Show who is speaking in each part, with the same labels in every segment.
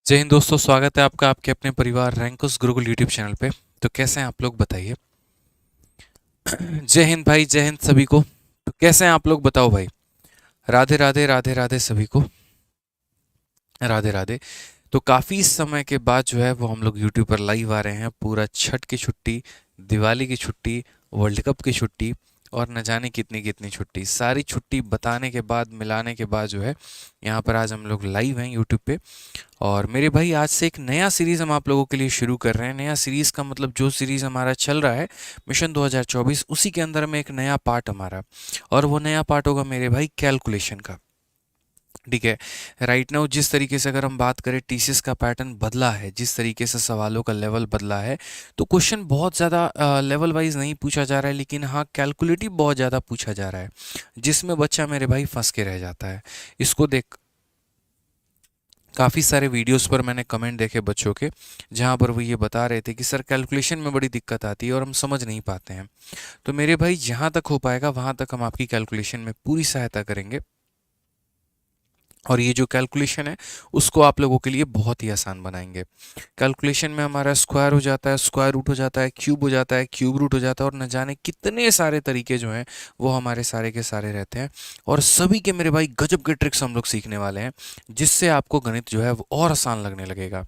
Speaker 1: जय हिंद दोस्तों, स्वागत है आपका आपके अपने परिवार रैंकुस गुरुकुल यूट्यूब चैनल पे। तो कैसे हैं आप लोग, बताइए। जय हिंद भाई, जय हिंद सभी को। तो कैसे हैं आप लोग, बताओ भाई। राधे राधे राधे राधे सभी को। राधे राधे। तो काफ़ी समय के बाद जो है वो हम लोग यूट्यूब पर लाइव आ रहे हैं। पूरा छठ की छुट्टी, दिवाली की छुट्टी, वर्ल्ड कप की छुट्टी और न जाने कितनी कितनी छुट्टी, सारी छुट्टी बताने के बाद, मिलाने के बाद जो है यहाँ पर आज हम लोग लाइव हैं यूट्यूब पे। और मेरे भाई आज से एक नया सीरीज़ हम आप लोगों के लिए शुरू कर रहे हैं। नया सीरीज़ का मतलब जो सीरीज़ हमारा चल रहा है मिशन 2024, उसी के अंदर में एक नया पार्ट हमारा। और वो नया पार्ट होगा मेरे भाई कैलकुलेशन का। ठीक है। राइट नाउ जिस तरीके से अगर हम बात करें, टीसीएस का पैटर्न बदला है, जिस तरीके से सवालों का लेवल बदला है, तो क्वेश्चन बहुत ज़्यादा लेवल वाइज नहीं पूछा जा रहा है, लेकिन हाँ कैलकुलेटिव बहुत ज़्यादा पूछा जा रहा है, जिसमें बच्चा मेरे भाई फंस के रह जाता है। इसको देख काफ़ी सारे वीडियोस पर मैंने कमेंट देखे बच्चों के, जहाँ पर वो ये बता रहे थे कि सर कैलकुलेशन में बड़ी दिक्कत आती है और हम समझ नहीं पाते हैं। तो मेरे भाई जहाँ तक हो पाएगा वहाँ तक हम आपकी कैलकुलेशन में पूरी सहायता करेंगे। और ये जो कैलकुलेशन है उसको आप लोगों के लिए बहुत ही आसान बनाएंगे। कैलकुलेशन में हमारा स्क्वायर हो जाता है, स्क्वायर रूट हो जाता है, क्यूब हो जाता है, क्यूब रूट हो जाता है, और न जाने कितने सारे तरीके जो हैं वो हमारे सारे के सारे रहते हैं। और सभी के मेरे भाई गजब के ट्रिक्स हम लोग सीखने वाले हैं, जिससे आपको गणित जो है वो और आसान लगने लगेगा।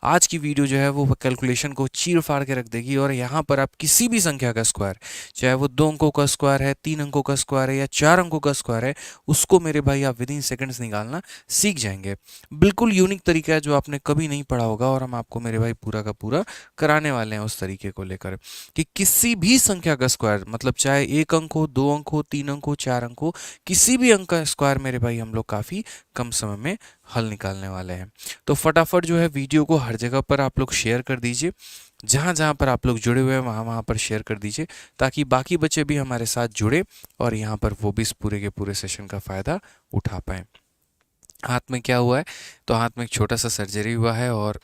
Speaker 1: आज की वीडियो जो है वो कैलकुलेशन को चीर फाड़ के रख देगी। और यहाँ पर आप किसी भी संख्या का स्क्वायर, चाहे वो 2 अंकों का स्क्वायर है, 3 अंकों का स्क्वायर है या 4 अंकों का स्क्वायर है, उसको मेरे भाई आप विद इन सेकेंड्स निकालना सीख जाएंगे। बिल्कुल यूनिक तरीका है जो आपने कभी नहीं पढ़ा होगा, और हम आपको मेरे भाई पूरा का पूरा कराने वाले हैं उस तरीके को लेकर कि किसी भी संख्या का स्क्वायर, मतलब चाहे 1 अंक हो, 2 अंक हो, 3 अंक हो, 4 अंक हो, किसी भी अंक का स्क्वायर मेरे भाई हम लोग काफ़ी कम समय में हल निकालने वाले हैं। तो फटाफट जो है वीडियो को हर जगह पर आप लोग शेयर कर दीजिए, जहाँ जहाँ पर आप लोग जुड़े हुए हैं वहाँ वहाँ पर शेयर कर दीजिए, ताकि बाकी बच्चे भी हमारे साथ जुड़े और यहाँ पर वो भी इस पूरे के पूरे सेशन का फ़ायदा उठा पाएँ। हाथ में क्या हुआ है? तो हाथ में एक छोटा सा सर्जरी हुआ है, और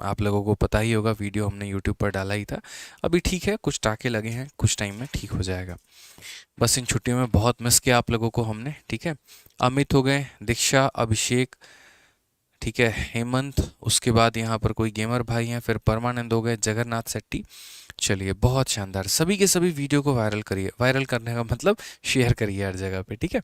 Speaker 1: आप लोगों को पता ही होगा, वीडियो हमने यूट्यूब पर डाला ही था। अभी ठीक है, कुछ टाँके लगे हैं, कुछ टाइम में ठीक हो जाएगा। बस इन छुट्टियों में बहुत मिस किया आप लोगों को हमने। ठीक है। अमित हो गए, दीक्षा, अभिषेक, ठीक है, हेमंत, उसके बाद यहाँ पर कोई गेमर भाई हैं, फिर परमानंद हो गए, जगन्नाथ शेट्टी। चलिए, बहुत शानदार। सभी के सभी वीडियो को वायरल करिए। वायरल करने का मतलब शेयर करिए हर जगह पे। ठीक है।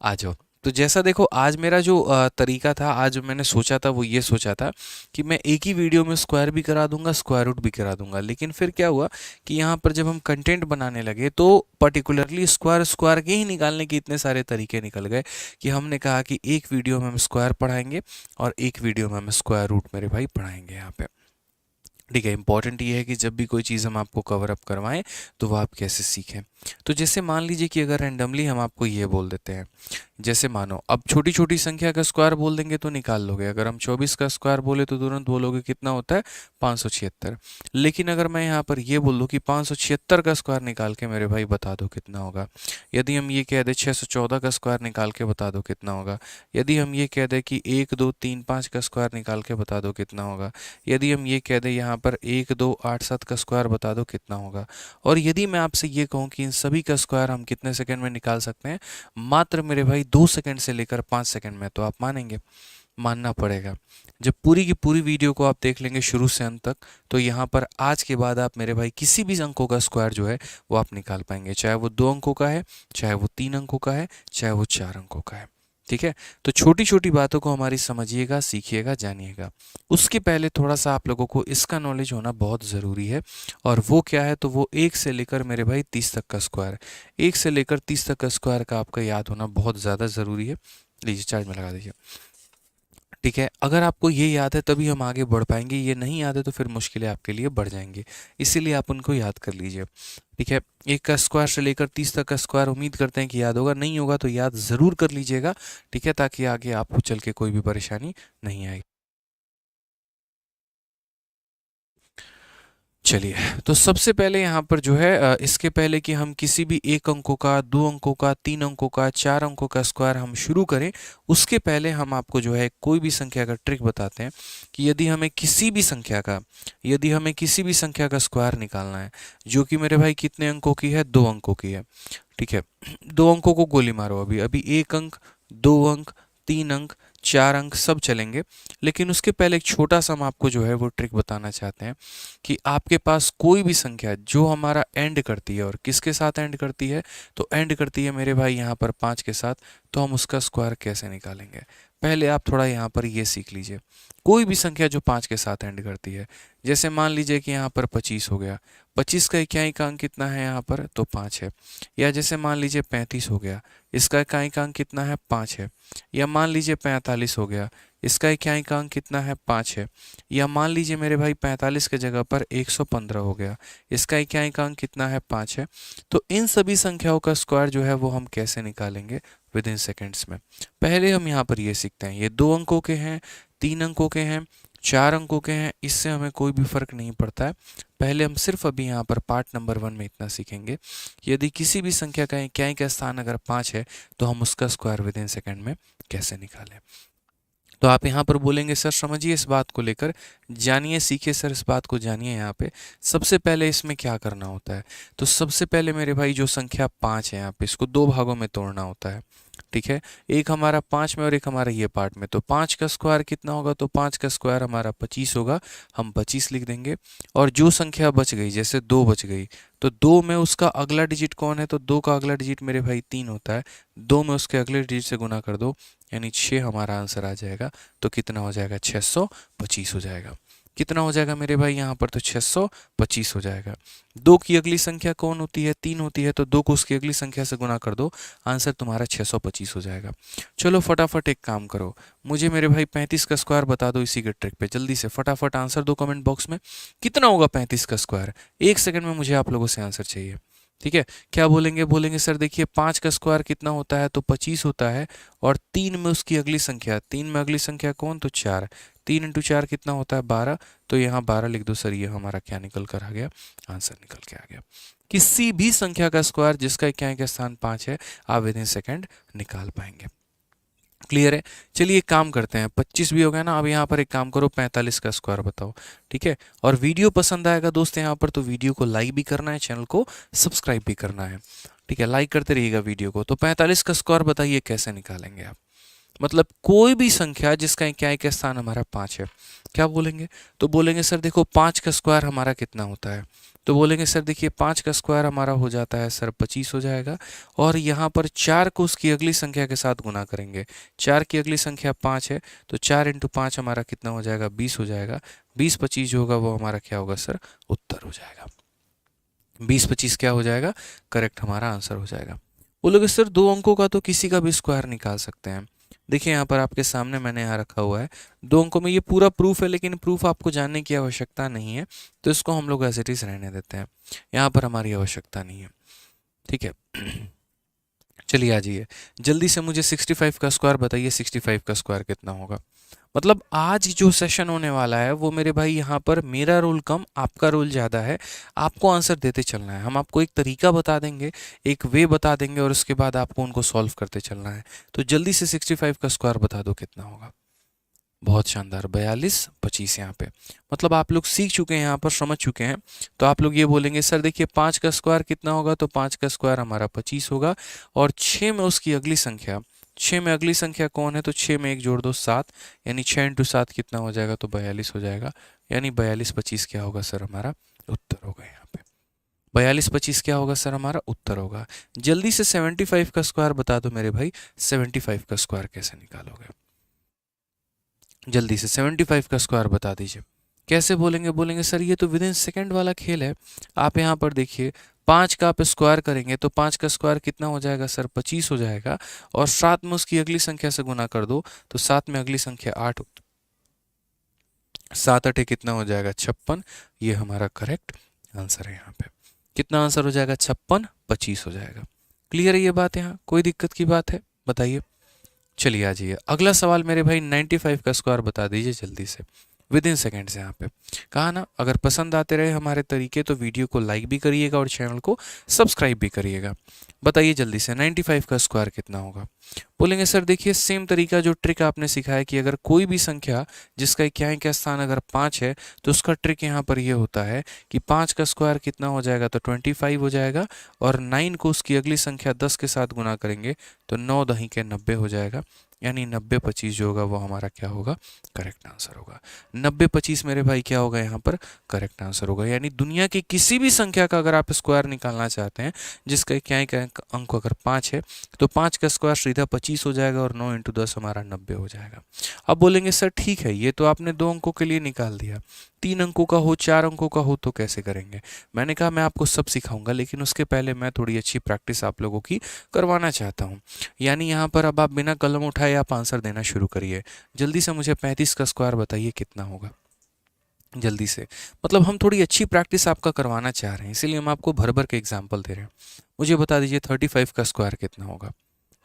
Speaker 1: आ जाओ। तो जैसा देखो, आज मेरा जो तरीका था, आज मैंने सोचा था वो ये सोचा था कि मैं एक ही वीडियो में स्क्वायर भी करा दूंगा, स्क्वायर रूट भी करा दूंगा। लेकिन फिर क्या हुआ कि यहाँ पर जब हम कंटेंट बनाने लगे तो पर्टिकुलरली स्क्वायर स्क्वायर के ही निकालने के इतने सारे तरीके निकल गए कि हमने कहा कि एक वीडियो में हम स्क्वायर पढ़ाएंगे और एक वीडियो में हम स्क्वायर रूट मेरे भाई पढ़ाएंगे यहाँ पे। ठीक है। इंपॉर्टेंट ये है कि जब भी कोई चीज़ हम आपको कवर अप करवाएं तो वो आप कैसे सीखें। तो जैसे मान लीजिए कि अगर रैंडमली हम आपको ये बोल देते हैं, जैसे मानो अब छोटी छोटी संख्या का स्क्वायर बोल देंगे तो निकाल लोगे। अगर हम 24 का स्क्वायर बोले तो तुरंत बोलोगे कितना होता है, 576। लेकिन अगर मैं यहाँ पर ये बोल दूँ कि 576 का स्क्वायर निकाल के मेरे भाई बता दो कितना होगा, यदि हम ये कह दें 614 का स्क्वायर निकाल के बता दो कितना होगा, यदि हम ये कह दें कि 1 2 3 5 का स्क्वायर निकाल के बता दो कितना होगा, यदि हम ये कह दें यहाँ पर 1 2 8 7 का स्क्वायर बता दो कितना होगा, और यदि मैं आपसे ये कहूँ कि इन सभी का स्क्वायर हम कितने सेकंड में निकाल सकते हैं, मात्र मेरे भाई 2 सेकंड से लेकर 5 सेकंड में, तो आप मानेंगे? मानना पड़ेगा। जब पूरी की पूरी वीडियो को आप देख लेंगे शुरू से अंत तक, तो यहाँ पर आज के बाद आप मेरे भाई किसी भी अंकों का स्क्वायर जो है वो आप निकाल पाएंगे, चाहे वो 2 अंकों का है, चाहे वो 3 अंकों का है, चाहे वो 4 अंकों का है। ठीक है। तो छोटी छोटी बातों को हमारी समझिएगा, सीखिएगा, जानिएगा। उसके पहले थोड़ा सा आप लोगों को इसका नॉलेज होना बहुत ज़रूरी है। और वो क्या है? तो वो 1 से लेकर मेरे भाई 30 तक का स्क्वायर, 1 से लेकर 30 तक का स्क्वायर का आपका याद होना बहुत ज़्यादा ज़रूरी है। लीजिए, चार्ज में लगा दीजिए। ठीक है। अगर आपको ये याद है तभी हम आगे बढ़ पाएंगे, ये नहीं याद है तो फिर मुश्किलें आपके लिए बढ़ जाएंगी। इसीलिए आप उनको याद कर लीजिए। ठीक है। 1 का स्क्वायर से लेकर 30 तक का स्क्वायर उम्मीद करते हैं कि याद होगा, नहीं होगा तो याद ज़रूर कर लीजिएगा। ठीक है, ताकि आगे आपको चल के कोई भी परेशानी नहीं आएगी। चलिए, तो सबसे पहले यहाँ पर जो है इसके पहले कि हम किसी भी 1 अंकों का, 2 अंकों का, 3 अंकों का, 4 अंकों का स्क्वायर हम शुरू करें, उसके पहले हम आपको जो है कोई भी संख्या का ट्रिक बताते हैं कि यदि हमें किसी भी संख्या का स्क्वायर निकालना है, जो कि मेरे भाई कितने अंकों की है? 2 अंकों की है। ठीक है। 2 अंकों को गोली मारो। अभी अभी 1 अंक, 2 अंक, 3 अंक, 4 अंक सब चलेंगे, लेकिन उसके पहले एक छोटा सा हम आपको जो है वो ट्रिक बताना चाहते हैं कि आपके पास कोई भी संख्या जो हमारा एंड करती है, और किसके साथ एंड करती है, तो एंड करती है मेरे भाई यहाँ पर 5 के साथ, तो हम उसका स्क्वायर कैसे निकालेंगे। पहले आप थोड़ा यहाँ पर ये सीख लीजिए। कोई भी संख्या जो 5 के साथ एंड करती है, जैसे मान लीजिए कि यहाँ पर 25 हो गया, 25 का इकाई अंक कितना है यहाँ पर, तो 5 है। या जैसे मान लीजिए 35 हो गया, इसका इकाई अंक कितना है, 5 है। या मान लीजिए 45 हो गया, इसका इकाई अंक कितना है, 5 है। या मान लीजिए मेरे भाई 45 के जगह पर 115 हो गया, इसका इकाई अंक कितना है, 5 है। तो इन सभी संख्याओं का स्क्वायर जो है वो हम कैसे निकालेंगे विद इन सेकेंड्स में। पहले हम यहाँ पर ये सीखते हैं, ये 2 अंकों के हैं, 3 अंकों के हैं, 4 अंकों के हैं, इससे हमें कोई भी फर्क नहीं पड़ता है। पहले हम सिर्फ अभी यहाँ पर पार्ट नंबर 1 में इतना सीखेंगे, यदि किसी भी संख्या का इकाई का स्थान अगर 5 है तो हम उसका स्क्वायर विद इन सेकेंड में कैसे निकालें। तो आप यहाँ पर बोलेंगे सर समझिए इस बात को लेकर, जानिए, सीखिए सर इस बात को जानिए। यहाँ पे सबसे पहले इसमें क्या करना होता है, तो सबसे पहले मेरे भाई जो संख्या 5 है यहाँ पे, इसको 2 भागों में तोड़ना होता है। ठीक है, एक हमारा 5 में और एक हमारा ये पार्ट में। तो 5 का स्क्वायर कितना होगा, तो 5 का स्क्वायर हमारा 25 होगा, हम 25 लिख देंगे। और जो संख्या बच गई, जैसे 2 बच गई, तो 2 में उसका अगला डिजिट कौन है, तो 2 का अगला डिजिट मेरे भाई 3 होता है। 2 में उसके अगले डिजिट से गुना कर दो, यानी 6 हमारा आंसर आ जाएगा। तो कितना हो जाएगा, 625 हो जाएगा। कितना हो जाएगा मेरे भाई यहाँ पर, तो 625 हो जाएगा। 2 की अगली संख्या कौन होती है, 3 होती है, तो 2 को उसकी अगली संख्या से गुना कर दो, आंसर तुम्हारा 625 हो जाएगा। चलो फटाफट एक काम करो, मुझे मेरे भाई 35 का स्क्वायर बता दो इसी के ट्रिक पे, जल्दी से फटाफट आंसर दो कमेंट बॉक्स में। कितना होगा 35 का स्क्वायर, 1 सेकंड में मुझे आप लोगों से आंसर चाहिए। ठीक है, क्या बोलेंगे, बोलेंगे सर देखिए 5 का स्क्वायर कितना होता है, तो 25 होता है। और 3 में उसकी अगली संख्या, 3 में अगली संख्या कौन, तो 4। 3 इंटू 4 कितना होता है, 12। तो यहाँ 12 लिख दो सर, ये हमारा क्या निकल कर आ गया, आंसर निकल के आ गया। किसी भी संख्या का स्क्वायर जिसका इकाई का स्थान 5 है, आप विद इन सेकेंड निकाल पाएंगे। क्लियर है, चलिए एक काम करते हैं, 25 भी हो गया ना, अब यहाँ पर एक काम करो 45 का स्क्वायर बताओ। ठीक है, और वीडियो पसंद आएगा दोस्त यहाँ पर, तो वीडियो को लाइक भी करना है, चैनल को सब्सक्राइब भी करना है। ठीक है, लाइक करते रहिएगा वीडियो को। तो 45 का स्क्वायर बताइए कैसे निकालेंगे आप, मतलब कोई भी संख्या जिसका इकाई का स्थान हमारा 5 है। क्या बोलेंगे, तो बोलेंगे सर देखो 5 का स्क्वायर हमारा कितना होता है, तो बोलेंगे सर देखिए 5 का स्क्वायर हमारा हो जाता है सर 25 हो जाएगा। और यहाँ पर 4 को उसकी अगली संख्या के साथ गुना करेंगे, 4 की अगली संख्या 5 है, तो 4 इंटू 5 हमारा कितना हो जाएगा, 20 हो जाएगा। 20 25 जो होगा वो हमारा क्या होगा सर, उत्तर हो जाएगा। 20 25 क्या हो जाएगा, करेक्ट हमारा आंसर हो जाएगा। बोलोगे सर 2 अंकों का तो किसी का भी स्क्वायर निकाल सकते हैं। देखिए यहाँ पर आपके सामने मैंने यहाँ रखा हुआ है, 2 अंकों में ये पूरा प्रूफ है, लेकिन प्रूफ आपको जानने की आवश्यकता नहीं है, तो इसको हम लोग एज इट इज रहने देते हैं, यहाँ पर हमारी आवश्यकता नहीं है। ठीक है, चलिए आ जाइए जल्दी से, मुझे 65 का स्क्वायर बताइए, 65 का स्क्वायर कितना होगा। मतलब आज जो सेशन होने वाला है वो मेरे भाई यहाँ पर मेरा रोल कम, आपका रोल ज़्यादा है, आपको आंसर देते चलना है। हम आपको एक तरीका बता देंगे, एक वे बता देंगे, और उसके बाद आपको उनको सॉल्व करते चलना है। तो जल्दी से 65 का स्क्वायर बता दो कितना होगा। बहुत शानदार, 42 25 यहाँ पे, मतलब आप लोग सीख चुके हैं, यहाँ पर समझ चुके हैं। तो आप लोग ये बोलेंगे सर देखिए 5 का स्क्वायर कितना होगा, तो 5 का स्क्वायर हमारा 25 होगा। और 6 में उसकी अगली संख्या, 6 में अगली संख्या कौन है, तो 6 में 1 जोड़ दो 7, यानी 6 इंटू 7 कितना हो जाएगा, तो 42 हो जाएगा। यानी 42 25 क्या होगा सर, हमारा उत्तर होगा। यहाँ पे 42 25 क्या होगा सर, हमारा उत्तर होगा। जल्दी से 75 का स्क्वायर बता दो मेरे भाई, 75 का स्क्वायर कैसे निकालोगे, जल्दी से 75 का स्क्वायर बता दीजिए। कैसे बोलेंगे, बोलेंगे सर ये तो विद इन सेकेंड वाला खेल है। आप यहाँ पर देखिए 5 का आप स्क्वायर करेंगे तो 5 का स्क्वायर कितना हो जाएगा सर, 25 हो जाएगा। और 7 में उसकी अगली संख्या से गुना कर दो, तो 7 में अगली संख्या 8, 7 8 कितना हो जाएगा, 56। ये हमारा करेक्ट आंसर है। यहाँ पे कितना आंसर हो जाएगा, 56 25 हो जाएगा। क्लियर है ये बात, यहाँ कोई दिक्कत की बात है बताइए। चलिए आ जाइए, अगला सवाल मेरे भाई 95 का स्क्वायर बता दीजिए जल्दी से, विद इन सेकेंड्स। यहाँ पे कहा ना, अगर पसंद आते रहे हमारे तरीके तो वीडियो को लाइक भी करिएगा और चैनल को सब्सक्राइब भी करिएगा। बताइए जल्दी से 95 का स्क्वायर कितना होगा। बोलेंगे सर देखिए सेम तरीका जो ट्रिक आपने सिखाया कि अगर कोई भी संख्या जिसका इकाई का स्थान अगर 5 है, तो उसका ट्रिक यहाँ पर ये होता है कि 5 का स्क्वायर कितना हो जाएगा, तो 25 हो जाएगा। और 9 को उसकी अगली संख्या 10 के साथ गुना करेंगे, तो 9 दही के 90 हो जाएगा। यानी 90-25 जो होगा वो हमारा क्या होगा, करेक्ट आंसर होगा। 90-25 मेरे भाई क्या होगा यहाँ पर, करेक्ट आंसर होगा। यानी दुनिया की किसी भी संख्या का अगर आप स्क्वायर निकालना चाहते हैं जिसका क्या अंक अगर 5 है तो 5 का स्क्वायर सीधा 25 हो जाएगा और 9 × 10 हमारा 90 हो जाएगा। अब बोलेंगे सर ठीक है, ये तो आपने 2 अंकों के लिए निकाल दिया, 3 अंकों का हो, 4 अंकों का हो तो कैसे करेंगे। मैंने कहा मैं आपको सब सिखाऊंगा, लेकिन उसके पहले मैं थोड़ी अच्छी प्रैक्टिस आप लोगों की करवाना चाहता हूँ। यानी यहाँ पर अब आप बिना कलम उठाए आप आंसर देना शुरू करिए। जल्दी से मुझे 35 का स्क्वायर बताइए कितना होगा, जल्दी से। मतलब हम थोड़ी अच्छी प्रैक्टिस आपका करवाना चाह रहे हैं, इसीलिए हम आपको भर भर के एग्जाम्पल दे रहे हैं। मुझे बता दीजिए 35 का स्क्वायर कितना होगा।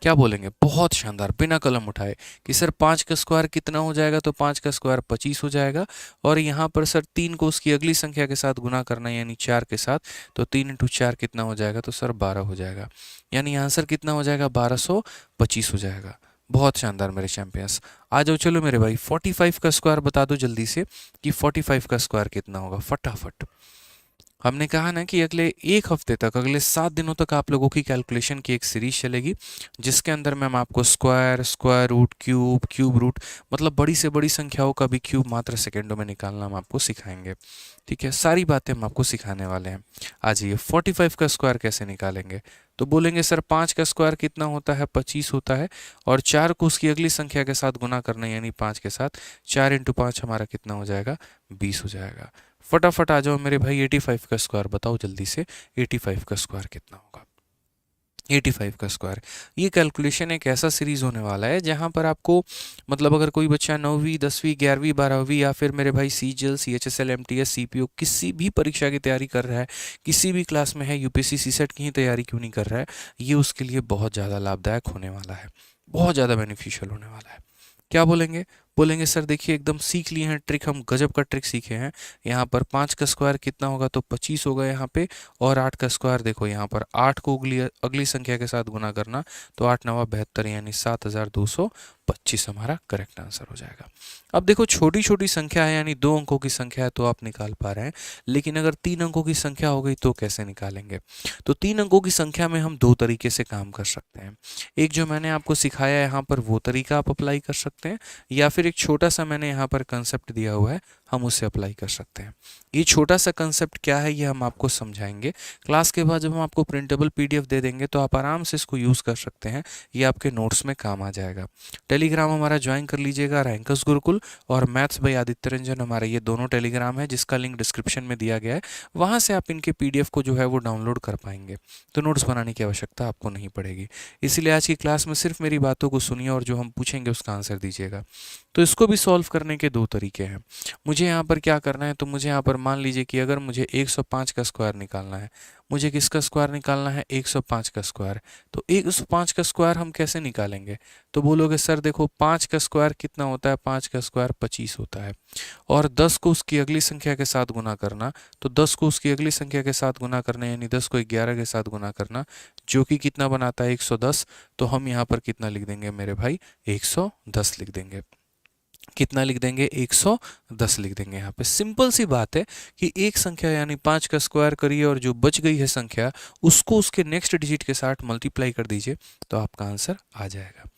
Speaker 1: क्या बोलेंगे, बहुत शानदार, बिना कलम उठाए कि सर 5 का स्क्वायर कितना हो जाएगा, तो 5 का स्क्वायर 25 हो जाएगा। और यहाँ पर सर 3 को उसकी अगली संख्या के साथ गुना करना है यानी 4 के साथ, तो 3 × 4 कितना हो जाएगा, तो सर 12 हो जाएगा। यानी आंसर कितना हो जाएगा, 1225 हो जाएगा। बहुत शानदार मेरे चैंपियंस। आ जाओ, चलो मेरे भाई 45 का स्क्वायर बता दो जल्दी से कि 45 का स्क्वायर कितना होगा, फटाफट। हमने कहा ना कि अगले एक हफ्ते तक, अगले 7 दिनों तक आप लोगों की कैलकुलेशन की एक सीरीज चलेगी, जिसके अंदर मैम आपको square, square root, cube, cube root, मतलब बड़ी से बड़ी संख्याओं का भी क्यूब मात्र सेकेंडों में निकालना हम आपको सिखाएंगे। ठीक है, सारी बातें हम आपको सिखाने वाले हैं। आ जाइए, 45 का स्क्वायर कैसे निकालेंगे। तो बोलेंगे सर 5 का स्क्वायर कितना होता है, 25 होता है, और 4 को उसकी अगली संख्या के साथ गुना करना यानी 5 के साथ, 4 × 5 हमारा कितना हो जाएगा, 20 हो जाएगा। फटाफट आ जाओ मेरे भाई, 85 का स्क्वायर बताओ जल्दी से, 85 का स्क्वायर कितना होगा। 85 का स्क्वायर, ये कैलकुलेशन एक ऐसा सीरीज होने वाला है जहां पर आपको, मतलब अगर कोई बच्चा 9वीं 10वीं 11वीं 12वीं या फिर मेरे भाई सीजीएल सीएचएसएल एमटीएस सीपीओ किसी भी परीक्षा की तैयारी कर रहा है, किसी भी क्लास में है, यूपीएससी सीसेट की ही तैयारी क्यों नहीं कर रहा है, ये उसके लिए बहुत ज़्यादा लाभदायक होने वाला है, बहुत ज़्यादा बेनिफिशियल होने वाला है। क्या बोलेंगे, बोलेंगे सर देखिए एकदम सीख लिए हैं ट्रिक, हम गजब का ट्रिक सीखे हैं। यहाँ पर 5 का स्क्वायर कितना होगा, तो 25 होगा यहाँ पे, और 8 का स्क्वायर देखो यहाँ पर 8 को अगली अगली संख्या के साथ गुना करना, तो 8 9 72 यानी 7225 हमारा करेक्ट आंसर हो जाएगा। अब देखो छोटी छोटी संख्या है यानी 2 अंकों की संख्या है तो आप निकाल पा रहे हैं, लेकिन अगर 3 अंकों की संख्या हो गई तो कैसे निकालेंगे। तो 3 अंकों की संख्या में हम 2 तरीके से काम कर सकते हैं। एक जो मैंने आपको सिखाया है यहाँ पर वो तरीका आप अप्लाई कर सकते हैं, या फिर एक छोटा सा मैंने यहाँ पर कंसेप्ट दिया हुआ है हम उसे अप्लाई कर सकते हैं। ये छोटा सा कंसेप्ट क्या है ये हम आपको समझाएंगे क्लास के बाद, जब हम आपको प्रिंटेबल पीडीएफ दे देंगे तो आप आराम से इसको यूज़ कर सकते हैं, ये आपके नोट्स में काम आ जाएगा। टेलीग्राम हमारा ज्वाइन कर लीजिएगा, रैंकर्स गुरुकुल और मैथ्स बाय आदित्य रंजन, हमारा ये दोनों टेलीग्राम है जिसका लिंक डिस्क्रिप्शन में दिया गया है, वहाँ से आप इनके पीडीएफ को जो है वो डाउनलोड कर पाएंगे, तो नोट्स बनाने की आवश्यकता आपको नहीं पड़ेगी। इसीलिए आज की क्लास में सिर्फ मेरी बातों को सुनिए और जो हम पूछेंगे उसका आंसर दीजिएगा। तो इसको भी सॉल्व करने के 2 तरीके हैं। मुझे यहाँ पर क्या करना है, तो मुझे यहाँ पर मान लीजिए कि अगर मुझे 105 का स्क्वायर निकालना है, मुझे किसका स्क्वायर निकालना है, 105 का स्क्वायर। तो 105 का स्क्वायर हम कैसे निकालेंगे, तो बोलोगे सर देखो 5 का स्क्वायर कितना होता है, 5 का स्क्वायर 25 होता है, और 10 को उसकी अगली संख्या के साथ गुना करना, तो 10 को उसकी अगली संख्या के साथ गुना करना यानी 10 को 11 के साथ गुना करना, जो कि कितना बनाता है 110। तो हम यहाँ पर कितना लिख देंगे मेरे भाई, 110 लिख देंगे। कितना लिख देंगे, 110 लिख देंगे। यहाँ पे सिंपल सी बात है कि एक संख्या यानी 5 का स्क्वायर करिए और जो बच गई है संख्या उसको उसके नेक्स्ट डिजिट के साथ मल्टीप्लाई कर दीजिए तो आपका आंसर आ जाएगा।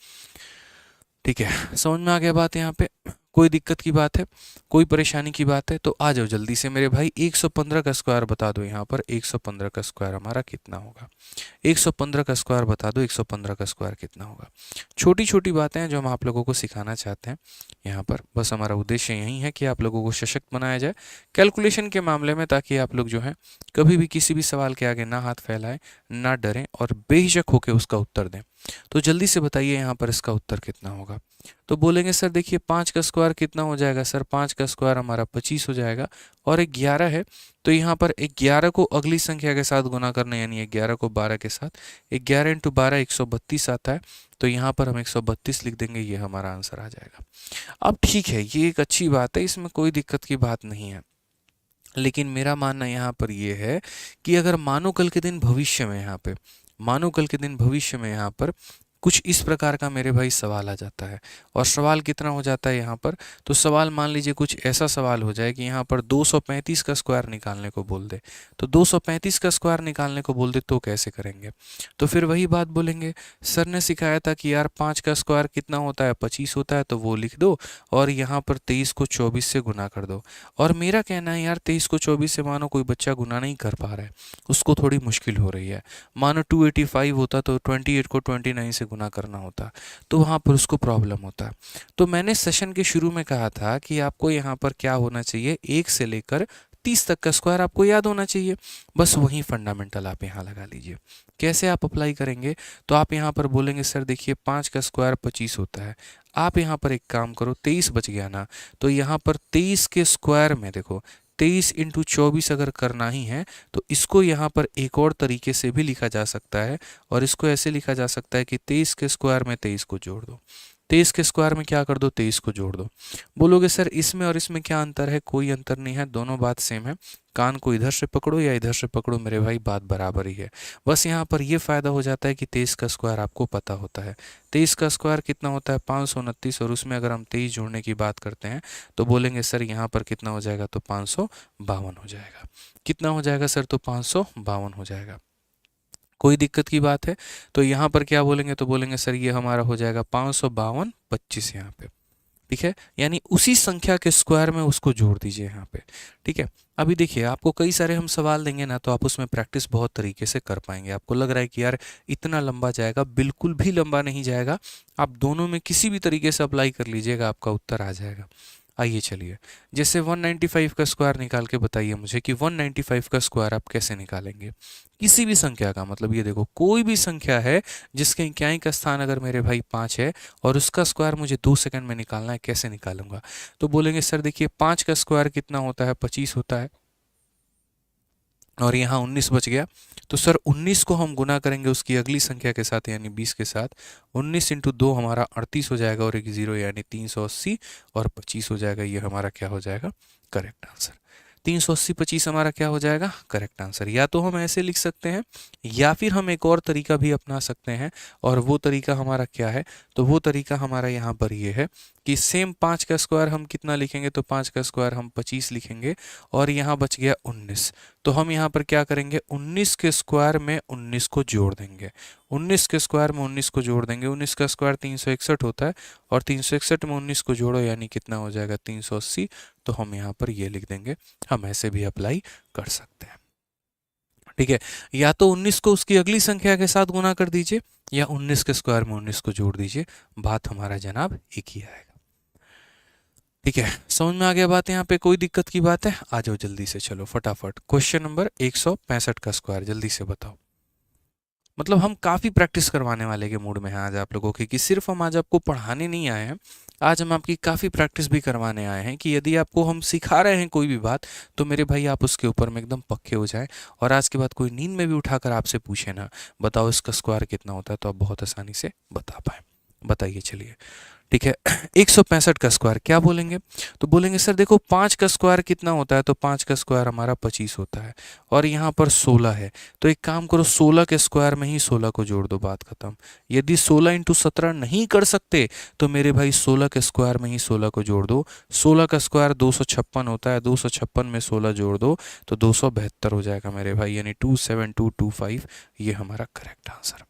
Speaker 1: ठीक है, समझ में आ गया बात। यहाँ पे कोई दिक्कत की बात है, कोई परेशानी की बात है, तो आ जाओ जल्दी से मेरे भाई 115 का स्क्वायर बता दो। यहाँ पर 115 का स्क्वायर हमारा कितना होगा, 115 का स्क्वायर बता दो, 115 का स्क्वायर कितना होगा। छोटी छोटी बातें हैं जो हम आप लोगों को सिखाना चाहते हैं यहाँ पर, बस हमारा उद्देश्य यही है कि आप लोगों को सशक्त बनाया जाए कैलकुलेशन के मामले में, ताकि आप लोग जो है कभी भी किसी भी सवाल के आगे ना हाथ फैलाएं, ना डरें और बेहिचक होकर उसका उत्तर दें। तो जल्दी से बताइए यहाँ पर इसका उत्तर कितना होगा। तो बोलेंगे सर देखिए 5 का स्क्वायर कितना हो जाएगा, सर 5 का स्क्वायर हमारा 25 हो जाएगा, और 11 है तो यहाँ पर 11 को अगली संख्या के साथ गुना करना यानी 11 को 12 के साथ, 11 × 12 132 आता है, तो यहाँ पर हम 132 लिख देंगे, ये हमारा आंसर आ जाएगा। अब ठीक है, ये एक अच्छी बात है, इसमें कोई दिक्कत की बात नहीं है, लेकिन मेरा मानना यहाँ पर ये है कि अगर मानो कल के दिन भविष्य में यहाँ पे, मानो कल के दिन भविष्य में यहाँ पर कुछ इस प्रकार का मेरे भाई सवाल आ जाता है। और सवाल कितना हो जाता है यहाँ पर, तो सवाल मान लीजिए कुछ ऐसा सवाल हो जाए कि यहाँ पर 235 का स्क्वायर निकालने को बोल दे, तो 235 का स्क्वायर निकालने को बोल दे तो कैसे करेंगे। तो फिर वही बात बोलेंगे, सर ने सिखाया था कि यार 5 का स्क्वायर कितना होता है, 25 होता है, तो वो लिख दो और यहाँ पर 23 को 24 से गुना कर दो। और मेरा कहना है यार 23 को 24 से मानो कोई बच्चा गुना नहीं कर पा रहा है, उसको थोड़ी मुश्किल हो रही है। मानो 285 होता तो 28 को 29 से गुना करना होता, तो वहाँ पर उसको प्रॉब्लम होता। तो मैंने सेशन के शुरू में कहा था कि आपको यहाँ पर क्या होना चाहिए, 1 से लेकर 30 तक का स्क्वायर आपको याद होना चाहिए। बस वही फंडामेंटल आप यहाँ लगा लीजिए। कैसे आप अप्लाई करेंगे, तो आप यहाँ पर बोलेंगे सर देखिए 5 का स्क्वायर 25 होता है। आप यहाँ पर एक काम करो, 23 बच गया ना, तो यहाँ पर 23 के स्क्वायर में देखो 23 इंटू 24 अगर करना ही है तो इसको यहाँ पर एक और तरीके से भी लिखा जा सकता है। और इसको ऐसे लिखा जा सकता है कि 23 के स्क्वायर में 23 को जोड़ दो, 23 के स्क्वायर में क्या कर दो, 23 को जोड़ दो। बोलोगे सर इसमें और इसमें क्या अंतर है, कोई अंतर नहीं है, दोनों बात सेम है। कान को इधर से पकड़ो या इधर से पकड़ो मेरे भाई, बात बराबर ही है। बस यहाँ पर ये फ़ायदा हो जाता है कि 23 का स्क्वायर आपको पता होता है। 23 का स्क्वायर कितना होता है, 529, और उसमें अगर हम 23 जोड़ने की बात करते हैं तो बोलेंगे सर यहाँ पर कितना हो जाएगा, तो 552 हो जाएगा। कितना हो जाएगा सर, तो 552 हो जाएगा। कोई दिक्कत की बात है, तो यहाँ पर क्या बोलेंगे, तो बोलेंगे सर ये हमारा हो जाएगा 552 25 यहाँ पे, ठीक है। यानी उसी संख्या के स्क्वायर में उसको जोड़ दीजिए यहाँ पे, ठीक है। अभी देखिए आपको कई सारे हम सवाल देंगे ना, तो आप उसमें प्रैक्टिस बहुत तरीके से कर पाएंगे। आपको लग रहा है कि यार इतना लंबा जाएगा, बिल्कुल भी लंबा नहीं जाएगा। आप दोनों में किसी भी तरीके से अप्लाई कर लीजिएगा, आपका उत्तर आ जाएगा। आइए चलिए, जैसे 195 का स्क्वायर निकाल के बताइए मुझे कि 195 का स्क्वायर आप कैसे निकालेंगे। किसी भी संख्या का, मतलब ये देखो कोई भी संख्या है जिसके इकाई का स्थान अगर मेरे भाई 5 है और उसका स्क्वायर मुझे 2 सेकंड में निकालना है, कैसे निकालूंगा। तो बोलेंगे सर देखिए 5 का स्क्वायर कितना होता है, 25 होता है, और यहाँ 19 बच गया। तो सर 19 को हम गुना करेंगे उसकी अगली संख्या के साथ यानी 20 के साथ। 19 इंटू 2 हमारा 38 हो जाएगा और एक 0 यानी 380 और 25 हो जाएगा। ये हमारा क्या हो जाएगा, करेक्ट आंसर। 380 25 हमारा क्या हो जाएगा, करेक्ट आंसर। या तो हम ऐसे लिख सकते हैं या फिर हम एक और तरीका भी अपना सकते हैं, और वो तरीका हमारा क्या है, तो वो तरीका हमारा यहाँ पर ये है कि सेम 5 का स्क्वायर हम कितना लिखेंगे, तो 5 का स्क्वायर हम 25 लिखेंगे और यहाँ बच गया 19। तो हम यहाँ पर क्या करेंगे, 19 के स्क्वायर में 19 को जोड़ देंगे। 19 के स्क्वायर में 19 को जोड़ देंगे। 19 का स्क्वायर 361 होता है और 361 में 19 को जोड़ो यानी कितना हो जाएगा, 380। तो हम यहाँ पर ये लिख देंगे। हम ऐसे भी अप्लाई कर सकते हैं, ठीक है। या तो 19 को उसकी अगली संख्या के साथ गुना कर दीजिए या 19 के स्क्वायर में 19 को जोड़ दीजिए, बात हमारा जनाब एक ही आएगा, ठीक है। समझ में आ गया बात, यहाँ पे कोई दिक्कत की बात है। आ जाओ जल्दी से, चलो फटाफट क्वेश्चन नंबर 165 का स्क्वायर जल्दी से बताओ। मतलब हम काफ़ी प्रैक्टिस करवाने वाले के मूड में हैं आज आप लोगों की, कि सिर्फ हम आज आपको पढ़ाने नहीं आए हैं, आज हम आपकी काफ़ी प्रैक्टिस भी करवाने आए हैं। कि यदि आपको हम सिखा रहे हैं कोई भी बात, तो मेरे भाई आप उसके ऊपर में एकदम पक्के हो जाएं। और आज के बाद कोई नींद में भी उठाकर आपसे पूछे ना, बताओ इसका स्क्वायर कितना होता है, तो आप बहुत आसानी से बता पाए। बताइए चलिए, ठीक है। 165 का स्क्वायर क्या बोलेंगे, तो बोलेंगे सर देखो 5 का स्क्वायर कितना होता है, तो 5 का स्क्वायर हमारा 25 होता है और यहाँ पर 16 है। तो एक काम करो, 16 के स्क्वायर में ही 16 को जोड़ दो, बात खत्म। यदि 16 इंटू 17 नहीं कर सकते तो मेरे भाई 16 के स्क्वायर में ही 16 को जोड़ दो। 16 का स्क्वायर 256 होता है, 256 में 16 जोड़ दो तो 272 हो जाएगा मेरे भाई, यानी 27225। ये हमारा करेक्ट आंसर,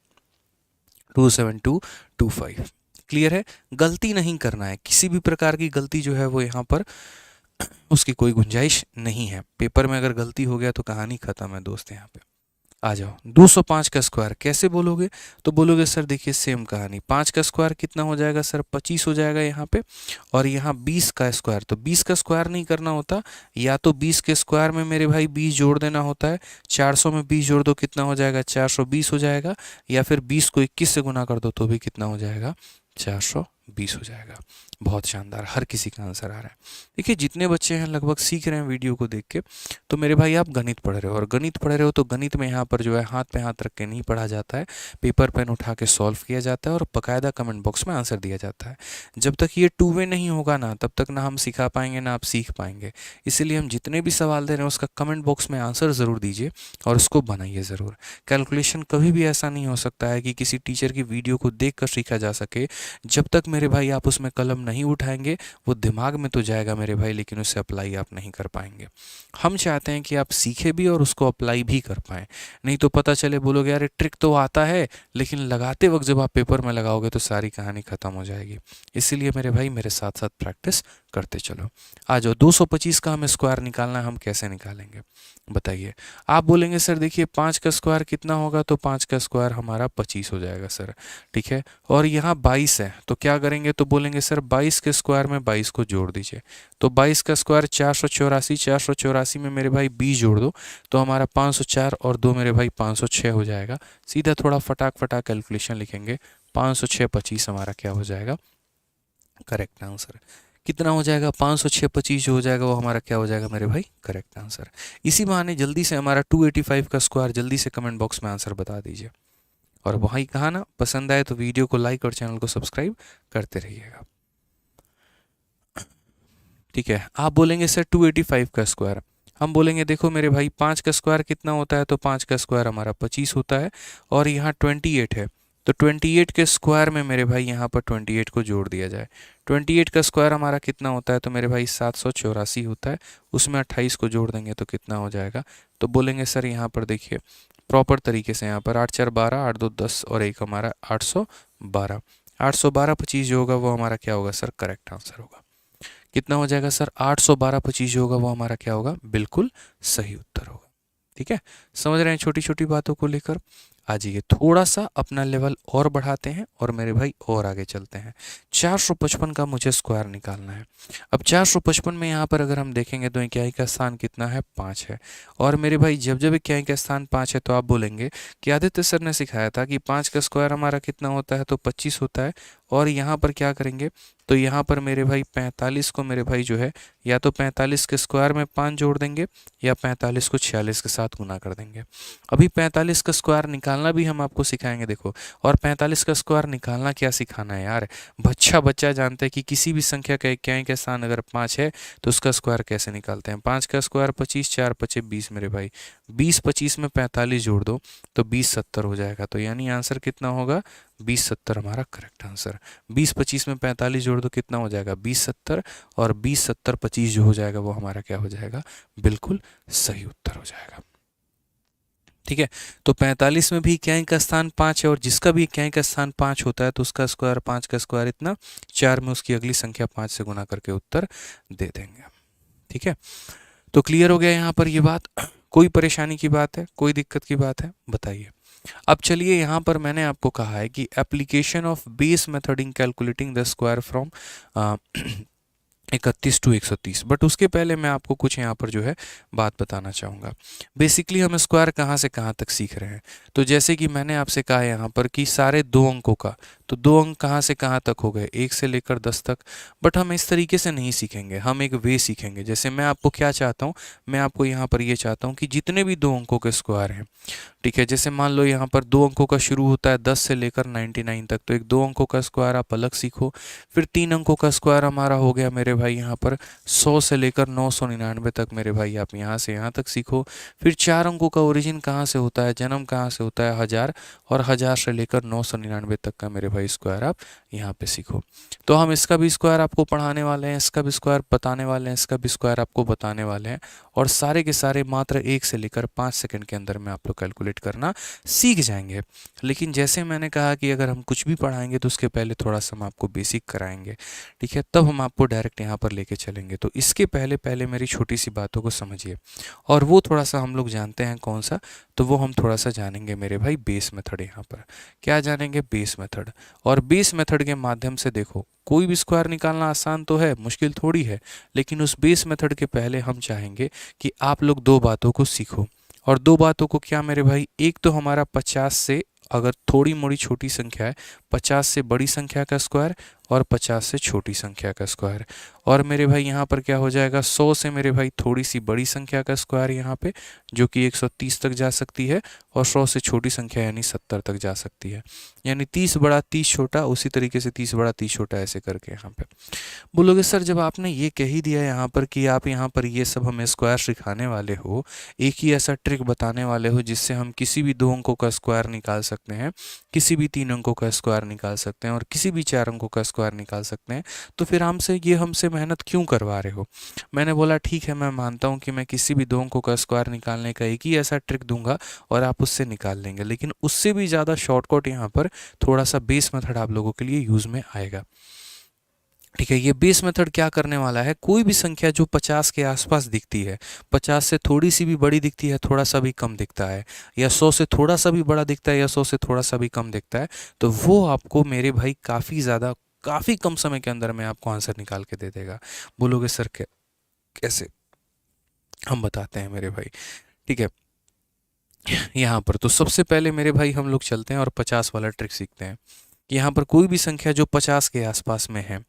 Speaker 1: 27225। क्लियर है, गलती नहीं करना है, किसी भी प्रकार की गलती जो है वो यहाँ पर उसकी कोई गुंजाइश नहीं है। पेपर में अगर गलती हो गया तो कहानी खत्म है दोस्त। यहाँ पे आ जाओ, 205 का स्क्वायर कैसे बोलोगे, तो बोलोगे सर देखिए सेम कहानी, 5 का स्क्वायर कितना हो जाएगा सर, 25 हो जाएगा यहाँ पे, और यहाँ 20 का स्क्वायर, तो 20 का स्क्वायर नहीं करना होता, या तो 20 के स्क्वायर में मेरे भाई 20 जोड़ देना होता है। 400 में 20 जोड़ दो कितना हो जाएगा, 420 हो जाएगा, या फिर 20 को 21 से गुना कर दो तो भी कितना हो जाएगा, 420 20 हो जाएगा। बहुत शानदार, हर किसी का आंसर आ रहा है। देखिए जितने बच्चे हैं लगभग सीख रहे हैं वीडियो को देख के, तो मेरे भाई आप गणित पढ़ रहे हो, और गणित पढ़ रहे हो तो गणित में यहाँ पर जो है हाथ पे हाथ रख के नहीं पढ़ा जाता है, पेपर पेन उठा के सॉल्व किया जाता है और बाकायदा कमेंट बॉक्स में आंसर दिया जाता है। जब तक ये टू वे नहीं होगा ना, तब तक ना हम सिखा पाएंगे ना आप सीख पाएंगे। इसीलिए हम जितने भी सवाल दे रहे हैं उसका कमेंट बॉक्स में आंसर ज़रूर दीजिए और उसको बनाइए ज़रूर। कैलकुलेशन कभी भी ऐसा नहीं हो सकता है कि किसी टीचर की वीडियो को देख कर सीखा जा सके। जब तक मेरे भाई आप उसमें कलम नहीं उठाएंगे, वो दिमाग में तो जाएगा मेरे भाई, लेकिन उसे अप्लाई आप नहीं कर पाएंगे। हम चाहते हैं कि आप सीखे भी और उसको अप्लाई भी कर पाएँ। नहीं तो पता चले बोलोगे यार ट्रिक तो आता है, लेकिन लगाते वक्त जब आप पेपर में लगाओगे तो सारी कहानी ख़त्म हो जाएगी। इसीलिए मेरे भाई मेरे साथ साथ प्रैक्टिस करते चलो। आ जाओ, 225 का हमें स्क्वायर निकालना है, हम कैसे निकालेंगे बताइए। आप बोलेंगे सर देखिए 5 का स्क्वायर कितना होगा, तो 5 का स्क्वायर हमारा 25 हो जाएगा सर, ठीक है। और यहाँ 22 है, तो क्या करेंगे, तो बोलेंगे सर 22 के स्क्वायर में 22 को जोड़ दीजिए। तो 22 का स्क्वायर 484, 484 में मेरे भाई 20 जोड़ दो तो हमारा 504 और 2 मेरे भाई 506 हो जाएगा। सीधा थोड़ा फटाक फटाक कैलकुलेशन लिखेंगे, 506 25 हमारा क्या हो जाएगा, करेक्ट आंसर। कितना हो जाएगा, 506 25 जो हो जाएगा वो हमारा क्या हो जाएगा मेरे भाई, करेक्ट आंसर। इसी बहाने जल्दी से हमारा 285 का स्क्वायर जल्दी से कमेंट बॉक्स में आंसर बता दीजिए। और वही कहा ना, पसंद आए तो वीडियो को लाइक और चैनल को सब्सक्राइब करते रहिएगा, ठीक है। आप बोलेंगे सर 285 का स्क्वायर, हम बोलेंगे देखो मेरे भाई 5 का स्क्वायर कितना होता है, तो 5 का स्क्वायर हमारा 25 होता है, और यहाँ 28 है, तो 28 के स्क्वायर में मेरे भाई यहाँ पर 28 को जोड़ दिया जाए। 28 का स्क्वायर हमारा कितना होता है, तो मेरे भाई 784 होता है, उसमें 28 को जोड़ देंगे तो कितना हो जाएगा। तो बोलेंगे सर यहाँ पर देखिए प्रॉपर तरीके से, यहाँ पर 8 4 12, 8 2 10 और एक हमारा 812, 812 25 जो होगा वो हमारा क्या होगा सर, करेक्ट आंसर होगा। कितना हो जाएगा सर, 812 25 जो होगा वो हमारा क्या होगा, बिल्कुल सही उत्तर होगा, ठीक है। समझ रहे हैं छोटी छोटी बातों को लेकर। आ जाइए थोड़ा सा अपना लेवल और बढ़ाते हैं और मेरे भाई और आगे चलते हैं। 455 का मुझे स्क्वायर निकालना है। अब 455 में यहाँ पर अगर हम देखेंगे तो इक्याई का स्थान कितना है, 5 है। और मेरे भाई जब जब इक्याई का स्थान 5 है तो आप बोलेंगे कि आदित्य सर ने सिखाया था कि 5 का स्क्वायर हमारा कितना होता है, तो 25 होता है। और यहाँ पर क्या करेंगे, तो यहाँ पर मेरे भाई 45 को मेरे भाई जो है या तो 45 के स्क्वायर में 5 जोड़ देंगे या 45 को 46 के साथ गुना कर देंगे। अभी 45 का स्क्वायर निकालना भी हम आपको सिखाएंगे देखो। और 45 का स्क्वायर निकालना क्या सिखाना है यार, बच्चा बच्चा जानता है कि किसी भी संख्या का इक्याई का स्थान अगर 5 है तो उसका स्क्वायर कैसे निकालते हैं। 5 का स्क्वायर 25, 4 5 20 मेरे भाई, 20 25 में 45 जोड़ दो तो 20 70 हो जाएगा। तो यानी आंसर कितना होगा, 20 70 हमारा करेक्ट आंसर। 20 25 में 45 जोड़ दो कितना हो जाएगा, 20 70, और 20 70 25 जो हो जाएगा वो हमारा क्या हो जाएगा, बिल्कुल सही उत्तर हो जाएगा, ठीक है। तो 45 में भी इक्याई का स्थान 5 है, और जिसका भी इक्याई का स्थान 5 होता है तो उसका स्क्वायर 5 का स्क्वायर इतना 4 में उसकी अगली संख्या 5 से गुना करके उत्तर दे देंगे, ठीक है। तो क्लियर हो गया यहाँ पर ये बात, कोई परेशानी की बात है, कोई दिक्कत की बात है बताइए। अब चलिए यहाँ पर मैंने आपको कहा है कि application of base method in calculating the square from 31 to 130, but उसके पहले मैं आपको कुछ यहाँ पर जो है बात बताना चाहूँगा। बेसिकली हम स्क्वायर कहाँ से कहाँ तक सीख रहे हैं, तो जैसे कि मैंने आपसे कहा है यहाँ पर कि सारे 2 अंकों का, तो 2 अंक कहाँ से कहाँ तक हो गए, 1 से लेकर 10 तक। बट हम इस तरीके से नहीं सीखेंगे, हम एक वे सीखेंगे। जैसे मैं आपको क्या चाहता हूँ, मैं आपको यहाँ पर ये चाहता हूँ कि जितने भी 2 अंकों के स्क्वायर हैं, ठीक है, जैसे मान लो यहाँ पर 2 अंकों का शुरू होता है 10 से लेकर 99 तक, तो एक 2 अंकों का स्क्वायर आप अलग सीखो। फिर 3 अंकों का स्क्वायर हमारा हो गया मेरे भाई यहाँ पर 100 से लेकर 999 तक, मेरे भाई आप यहाँ से यहाँ तक सीखो। फिर 4 अंकों का ओरिजिन कहाँ से होता है, जन्म कहाँ से होता है, 1000, और 1000 से लेकर 999 तक का मेरे भाई स्क्वायर आप यहाँ पे सीखो। तो हम इसका भी स्क्वायर आपको पढ़ाने वाले हैं, इसका भी स्क्वायर बताने वाले हैं, इसका भी स्क्वायर आपको बताने वाले हैं, और सारे के सारे मात्र 1 से लेकर 5 सेकंड के अंदर में आप लोग कैलकुलेट करना सीख जाएंगे। लेकिन जैसे मैंने कहा कि अगर हम कुछ भी पढ़ाएंगे तो उसके पहले थोड़ा सा हम आपको बेसिक कराएंगे, ठीक है, तब हम आपको डायरेक्ट यहाँ पर लेके चलेंगे। तो इसके पहले पहले मेरी छोटी सी बातों को समझिए, और वो थोड़ा सा हम लोग जानते हैं कौन सा, तो वो हम थोड़ा सा जानेंगे मेरे भाई बेस मेथड। यहाँ पर क्या जानेंगे, बेस मेथड। और बेस मेथड के माध्यम से देखो कोई भी स्क्वायर निकालना आसान तो है, मुश्किल थोड़ी है, लेकिन उस बेस मेथड के पहले हम चाहेंगे कि आप लोग 2 बातों को सीखो। और 2 बातों को क्या मेरे भाई, एक तो हमारा 50 से, अगर थोड़ी मोड़ी छोटी संख्या है, 50 से बड़ी संख्या का स्क्वायर, और 50 से छोटी संख्या का स्क्वायर। और मेरे भाई यहाँ पर क्या हो जाएगा, 100 से मेरे भाई थोड़ी सी बड़ी संख्या का स्क्वायर यहाँ पे, जो कि 130 तक जा सकती है, और 100 से छोटी संख्या यानी 70 तक जा सकती है। यानी 30 बड़ा 30 छोटा, उसी तरीके से 30 बड़ा 30 छोटा, ऐसे करके यहाँ पे बोलोगे सर जब आपने ये कह ही दिया यहाँ पर कि आप यहाँ पर ये सब हमें स्क्वायर सिखाने वाले हो, एक ही ऐसा ट्रिक बताने वाले हो जिससे हम किसी भी 2 अंकों का स्क्वायर निकाल सकते हैं, किसी भी 3 अंकों का स्क्वायर निकाल सकते हैं, और किसी भी 4 अंकों का स्क्वायर निकाल सकते हैं, तो फिर हमसे मेहनत क्यों करवा रहे हो। मैंने बोला ठीक है, मैं मानता हूँ कि मैं किसी भी 2 अंकों का स्क्वायर निकालने का एक ही ऐसा ट्रिक दूंगा और आप उससे निकाल लेंगे, लेकिन उससे भी ज़्यादा शॉर्टकट यहाँ पर थोड़ा सा बेस मेथड आप लोगों के लिए यूज़ में आएगा। ठीक है, ये बेस मेथड क्या करने वाला है, कोई भी संख्या जो 50 के आसपास दिखती है, 50 से थोड़ी सी भी बड़ी दिखती है, थोड़ा सा भी कम दिखता है, या 100 से थोड़ा सा भी बड़ा दिखता है, या 100 से थोड़ा सा भी कम दिखता है, तो वो आपको मेरे भाई काफ़ी कम समय के अंदर में आपको आंसर निकाल के दे देगा। बोलोगे सर कैसे, हम बताते हैं मेरे भाई। ठीक है, यहाँ पर तो सबसे पहले मेरे भाई हम लोग चलते हैं और 50 वाला ट्रिक सीखते हैं। यहाँ पर कोई भी संख्या जो 50 के आसपास में है,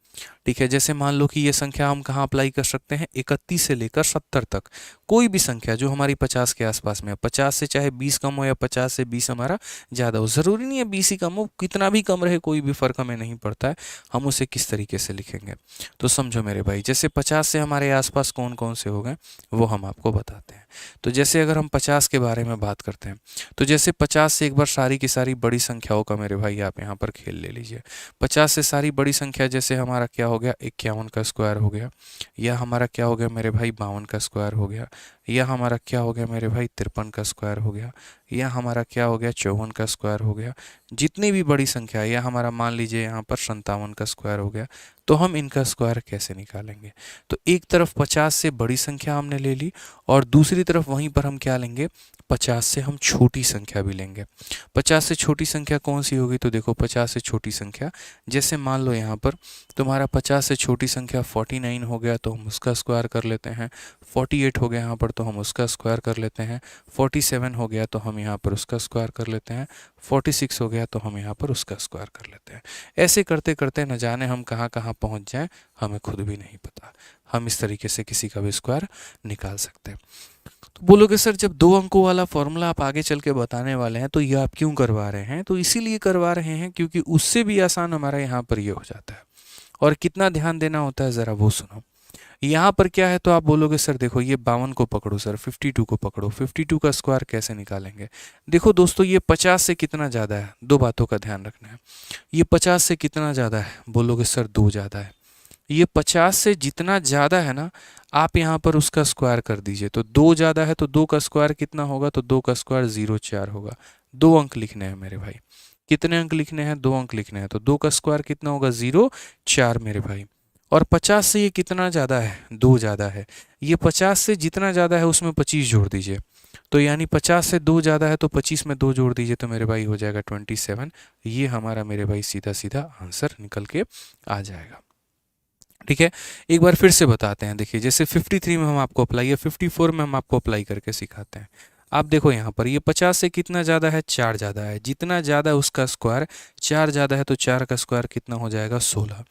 Speaker 1: ठीक है, जैसे मान लो कि ये संख्या हम कहाँ अप्लाई कर सकते हैं, 31 से लेकर 70 तक, कोई भी संख्या जो हमारी 50 के आसपास में है, 50 से चाहे 20 कम हो या 50 से 20 हमारा ज़्यादा हो, ज़रूरी नहीं है 20 ही कम हो, कितना भी कम रहे कोई भी फ़र्क हमें नहीं पड़ता है। हम उसे किस तरीके से लिखेंगे, तो समझो मेरे भाई, जैसे 50 से हमारे आसपास कौन कौन से हो गए वो हम आपको बताते हैं। तो जैसे अगर हम 50 के बारे में बात करते हैं, तो जैसे 50 से एक बार सारी की सारी बड़ी संख्याओं का मेरे भाई आप यहाँ पर खेल ले लीजिए। 50 से सारी बड़ी संख्या, जैसे हमारा क्या हो गया, 51 का स्क्वायर हो गया, या हमारा क्या हो गया मेरे भाई 52 का स्क्वायर हो गया, या हमारा क्या हो गया मेरे भाई 53 का स्क्वायर हो गया, या हमारा क्या हो गया 54 का स्क्वायर हो गया। जितनी भी बड़ी संख्या है, या हमारा मान लीजिए यहाँ पर 57 का स्क्वायर हो गया, तो हम इनका स्क्वायर कैसे निकालेंगे। तो एक तरफ 50 से बड़ी संख्या हमने ले ली, और दूसरी तरफ वहीं पर हम क्या लेंगे, 50 से हम छोटी संख्या भी लेंगे। 50 से छोटी संख्या कौन सी होगी, तो देखो 50 से छोटी संख्या, जैसे मान लो यहाँ पर तुम्हारा 50 से छोटी संख्या 49 हो गया, तो हम उसका स्क्वायर कर लेते हैं। 48 हो गया यहाँ पर, तो हम उसका स्क्वायर कर लेते हैं। 47 हो गया, तो हम यहाँ पर उसका स्क्वायर कर लेते हैं। 46 हो गया, तो हम यहाँ पर उसका स्क्वायर कर लेते हैं। ऐसे करते करते न जाने हम कहाँ कहाँ पहुँच जाएं, हमें खुद भी नहीं पता। हम इस तरीके से किसी का भी स्क्वायर निकाल सकते हैं। तो बोलोगे सर जब 2 अंकों वाला फॉर्मूला आप आगे चल के बताने वाले हैं, तो ये आप क्यों करवा रहे हैं, तो इसीलिए करवा रहे हैं क्योंकि उससे भी आसान हमारा यहाँ पर ये हो जाता है। और कितना ध्यान देना होता है ज़रा वो सुनो। यहाँ पर क्या है, तो आप बोलोगे सर देखो ये 52 को पकड़ो, सर 52 को पकड़ो, 52 का स्क्वायर कैसे निकालेंगे। देखो दोस्तों, ये 50 से कितना ज़्यादा है, 2 बातों का ध्यान रखना है। ये 50 से कितना ज़्यादा है, बोलोगे सर 2 ज़्यादा है। ये 50 से जितना ज़्यादा है ना, आप यहाँ पर उसका स्क्वायर कर दीजिए। तो 2 ज़्यादा है, तो 2 का स्क्वायर कितना होगा, तो 2 का स्क्वायर 0,4 होगा। 2 अंक लिखने हैं मेरे भाई, कितने अंक लिखने हैं, 2 अंक लिखने हैं, तो 2 का स्क्वायर कितना होगा, 0,4 मेरे भाई। और 50 से ये कितना ज़्यादा है, 2 ज़्यादा है। ये 50 से जितना ज़्यादा है उसमें 25 जोड़ दीजिए, तो यानी 50 से 2 ज़्यादा है, तो 25 में 2 जोड़ दीजिए, तो मेरे भाई हो जाएगा 27। ये हमारा मेरे भाई सीधा सीधा आंसर निकल के आ जाएगा। ठीक है, एक बार फिर से बताते हैं। देखिए जैसे 53 में हम आपको अप्लाई, या 54 में हम आपको अप्लाई करके सिखाते हैं। आप देखो यहाँ पर ये 50 से कितना ज़्यादा है, 4 ज़्यादा है। जितना ज़्यादा उसका स्क्वायर, 4 ज़्यादा है, तो 4 का स्क्वायर कितना हो जाएगा, 16।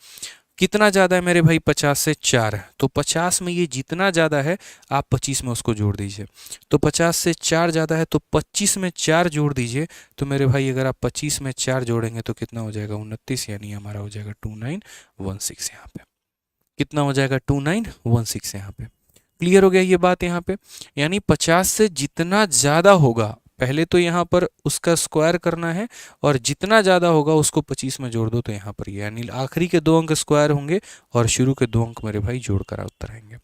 Speaker 1: कितना ज़्यादा है मेरे भाई, 50 से 4 है, तो 50 में ये जितना ज़्यादा है आप 25 में उसको जोड़ दीजिए। तो 50 से 4 ज़्यादा है, तो 25 में 4 जोड़ दीजिए, तो मेरे भाई अगर आप 25 में 4 जोड़ेंगे तो कितना हो जाएगा, 29, यानी हमारा हो जाएगा 2916 यहाँ पे। कितना हो जाएगा, 2916 यहाँ पे। क्लियर हो गया ये बात यहाँ पे। यानी 50 से जितना ज़्यादा होगा, पहले तो यहाँ पर उसका स्क्वायर करना है, और जितना ज़्यादा होगा उसको 25 में जोड़ दो, तो यहाँ पर यानी आखिरी के 2 अंक स्क्वायर होंगे और शुरू के 2 अंक मेरे भाई जोड़ कर उत्तर आएंगे।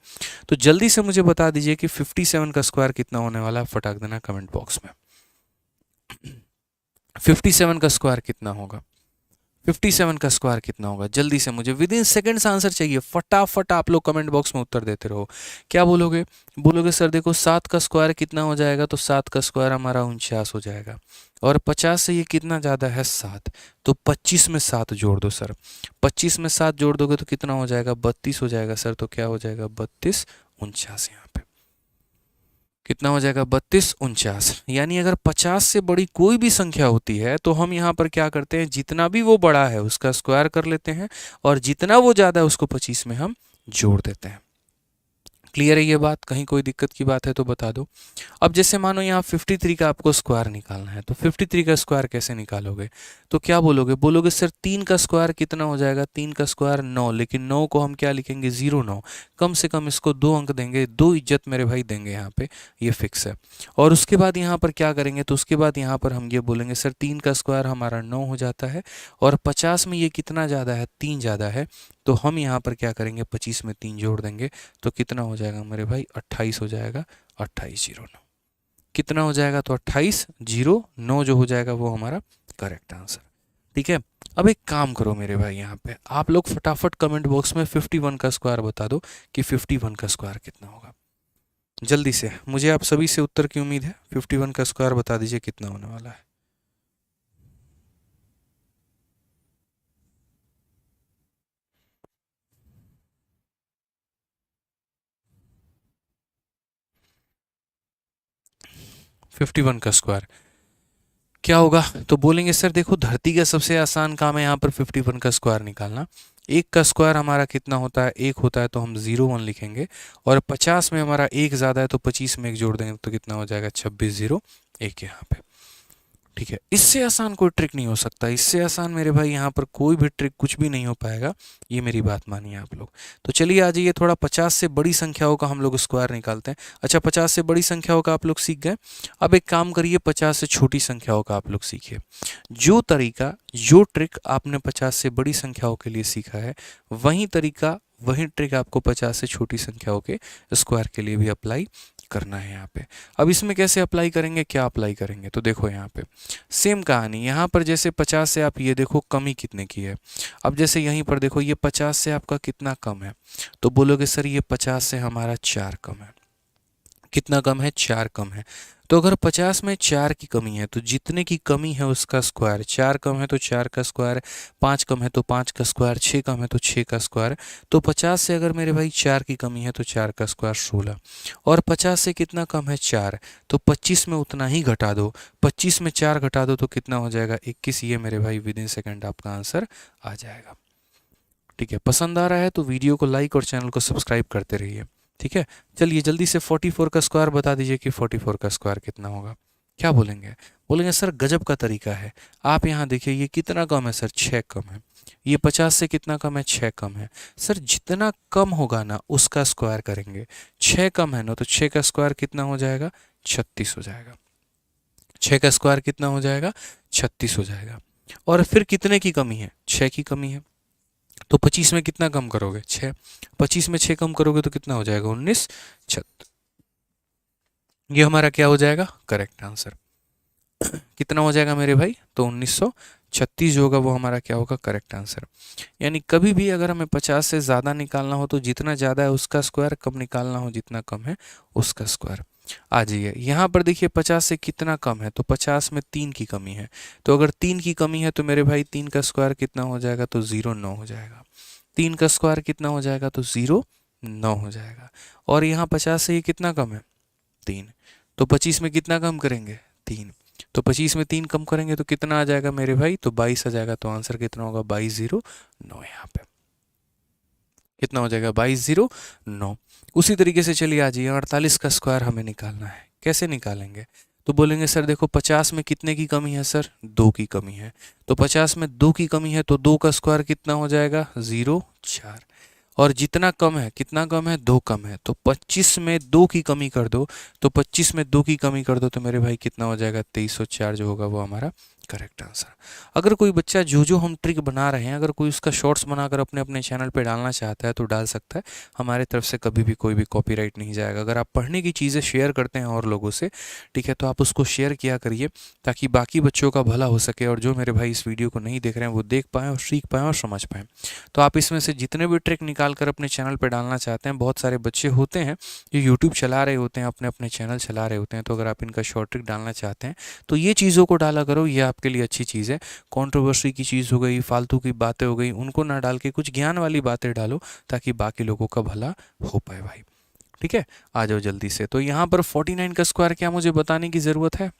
Speaker 1: तो जल्दी से मुझे बता दीजिए कि 57 का स्क्वायर कितना होने वाला है, फटाक देना कमेंट बॉक्स में। 57 का स्क्वायर कितना होगा, 57 का स्क्वायर कितना होगा, जल्दी से मुझे विद इन सेकेंड्स आंसर चाहिए। फटाफट आप लोग कमेंट बॉक्स में उत्तर देते रहो। क्या बोलोगे, बोलोगे सर देखो 7 का स्क्वायर कितना हो जाएगा, तो 7 का स्क्वायर हमारा 49 हो जाएगा। और 50 से ये कितना ज़्यादा है, 7, तो 25 में 7 जोड़ दो सर। 25 में 7 जोड़ दोगे तो कितना हो जाएगा, 32 हो जाएगा सर। तो क्या हो जाएगा, 32 49 यहाँ पे। कितना हो जाएगा 32 49। यानी अगर 50 से बड़ी कोई भी संख्या होती है तो हम यहाँ पर क्या करते हैं, जितना भी वो बड़ा है उसका स्क्वायर कर लेते हैं और जितना वो ज़्यादा है उसको 25 में हम जोड़ देते हैं। क्लियर है ये बात? कहीं कोई दिक्कत की बात है तो बता दो। अब जैसे मानो यहाँ 53 का आपको स्क्वायर निकालना है, तो 53 का स्क्वायर कैसे निकालोगे? तो क्या बोलोगे? बोलोगे सर 3 का स्क्वायर कितना हो जाएगा? 3 का स्क्वायर 9, लेकिन 9 को हम क्या लिखेंगे? 09। कम से कम इसको 2 अंक देंगे, 2 इज्जत मेरे भाई देंगे यहाँ पे, ये फिक्स है। और उसके बाद यहाँ पर क्या करेंगे? तो उसके बाद यहाँ पर हम ये बोलेंगे सर 3 का स्क्वायर हमारा 9 हो जाता है और 50 में ये कितना ज़्यादा है? 3 ज़्यादा है। तो हम यहाँ पर क्या करेंगे? 25 में 3 जोड़ देंगे तो कितना हो जाएगा मेरे भाई? 28 हो जाएगा। 2809 कितना हो जाएगा? तो 2809 जो हो जाएगा वो हमारा करेक्ट आंसर। ठीक है, अब एक काम करो मेरे भाई, यहाँ पे आप लोग फटाफट कमेंट बॉक्स में 51 का स्क्वायर बता दो कि 51 का स्क्वायर कितना होगा। जल्दी से, मुझे आप सभी से उत्तर की उम्मीद है। 51 का स्क्वायर बता दीजिए कितना होने वाला है। फिफ्टी वन का स्क्वायर क्या होगा? तो बोलेंगे सर देखो धरती का सबसे आसान काम है यहाँ पर 51 का स्क्वायर निकालना। एक का स्क्वायर हमारा कितना होता है? एक होता है, तो हम 01 लिखेंगे और 50 में हमारा एक ज़्यादा है तो 25 में एक जोड़ देंगे तो कितना हो जाएगा? 2601 यहाँ पे। ठीक है, इससे आसान कोई ट्रिक नहीं हो सकता, इससे आसान मेरे भाई यहाँ पर कोई भी ट्रिक कुछ भी नहीं हो पाएगा, ये मेरी बात मानिए आप लोग। तो चलिए आ जाइए, थोड़ा 50 से बड़ी संख्याओं का हम लोग स्क्वायर निकालते हैं। अच्छा, 50 से बड़ी संख्याओं का आप लोग सीख गए, अब एक काम करिए 50 से छोटी संख्याओं का आप लोग सीखिए। जो तरीका, जो ट्रिक आपने 50 से बड़ी संख्याओं के लिए सीखा है, वही तरीका, वही ट्रिक आपको 50 से छोटी संख्याओं के स्क्वायर के लिए भी अप्लाई करना है यहाँ पे। अब इसमें कैसे अप्लाई करेंगे, क्या अप्लाई करेंगे? तो देखो यहाँ पे सेम कहानी, यहाँ पर जैसे 50 से आप ये देखो कमी कितने की है। अब जैसे यहीं पर देखो ये 50 से आपका कितना कम है, तो बोलोगे सर ये 50 से हमारा 4 कम है। कितना कम है? 4 कम है। तो अगर 50 में 4 की कमी है तो जितने की कमी है उसका स्क्वायर, 4 कम है तो 4 का स्क्वायर, 5 कम है तो 5 का स्क्वायर, 6 कम है तो 6 का स्क्वायर। तो 50 से अगर मेरे भाई 4 की कमी है तो 4 का स्क्वायर 16, और 50 से कितना कम है? 4, तो 25 में उतना ही घटा दो, 25 में 4 घटा दो तो कितना हो जाएगा? 21। ये मेरे भाई विद इन सेकेंड आपका आंसर आ जाएगा। ठीक है, पसंद आ रहा है तो वीडियो को लाइक और चैनल को सब्सक्राइब करते रहिए। ठीक है, चलिए जल्दी से 44 का स्क्वायर बता दीजिए कि 44 का स्क्वायर कितना होगा। क्या बोलेंगे? बोलेंगे सर गजब का तरीका है, आप यहाँ देखिए ये कितना कम है? सर 6 कम है। ये 50 से कितना कम है? 6 कम है। सर जितना कम होगा ना उसका स्क्वायर करेंगे, 6 कम है ना, तो 6 का स्क्वायर कितना हो जाएगा? 36 हो जाएगा। 6 का स्क्वायर कितना हो जाएगा? 36 हो जाएगा। और फिर कितने की कमी है? 6 की कमी है। तो 25 में कितना कम करोगे? 6। 25 में 6 कम करोगे तो कितना हो जाएगा? 19 छत। ये हमारा क्या हो जाएगा? Correct answer. कितना हो जाएगा मेरे भाई? तो 1936 जो होगा वो हमारा क्या होगा? Correct answer. यानी कभी भी अगर हमें 50 से ज़्यादा निकालना हो तो जितना ज़्यादा है उसका स्क्वायर, कम निकालना हो जितना कम है उसका स्क्वायर। आ जाइए यहाँ पर देखिए 50 से कितना कम है, तो 50 में 3 की कमी है। तो अगर 3 की कमी है तो मेरे भाई 3 का स्क्वायर कितना हो जाएगा? तो 09 हो जाएगा। 3 का स्क्वायर कितना हो जाएगा? तो 09 हो जाएगा। और यहाँ 50 से ये कितना कम है? 3। तो 25 में कितना कम करेंगे? 3। तो 25 में 3 कम करेंगे तो कितना आ जाएगा मेरे भाई? तो 22 आ जाएगा। तो आंसर कितना होगा? 2209 यहाँ पे कितना हो जाएगा? 2209। उसी तरीके से चलिए आ जाइए 48 का स्क्वायर हमें निकालना है। कैसे निकालेंगे? तो बोलेंगे सर देखो 50 में कितने की कमी है? सर 2 की कमी है। तो 50 में 2 की कमी है तो 2 का स्क्वायर कितना हो जाएगा? 04। और जितना कम है, कितना कम है? 2 कम है। तो 25 में 2 की कमी कर दो, तो 25 में 2 की कमी कर दो तो मेरे भाई कितना हो जाएगा? 2304 जो होगा वो हमारा करेक्ट आंसर। अगर कोई बच्चा जो जो हम ट्रिक बना रहे हैं, अगर कोई उसका शॉर्ट्स बनाकर अपने अपने चैनल पे डालना चाहता है तो डाल सकता है, हमारे तरफ से कभी भी कोई भी कॉपीराइट नहीं जाएगा। अगर आप पढ़ने की चीज़ें शेयर करते हैं और लोगों से, ठीक है, तो आप उसको शेयर किया करिए ताकि बाकी बच्चों का भला हो सके और जो मेरे भाई इस वीडियो को नहीं देख रहे हैं वो देख पाएँ और सीख पाएँ और समझ पाएँ। तो आप इसमें से जितने भी ट्रिक निकाल कर अपने चैनल पर डालना चाहते हैं, बहुत सारे बच्चे होते हैं जो यूट्यूब चला रहे होते हैं, अपने अपने चैनल चला रहे होते हैं, तो अगर आप इनका शॉर्ट ट्रिक डालना चाहते हैं तो ये चीज़ों को डाला करो, ये आपके लिए अच्छी चीज़ है। कंट्रोवर्सी की चीज़ हो गई, फालतू की बातें हो गई, उनको ना डाल के कुछ ज्ञान वाली बातें डालो ताकि बाकी लोगों का भला हो पाए भाई। ठीक है, आ जाओ जल्दी से। तो यहाँ पर 49 का स्क्वायर क्या मुझे बताने की ज़रूरत है,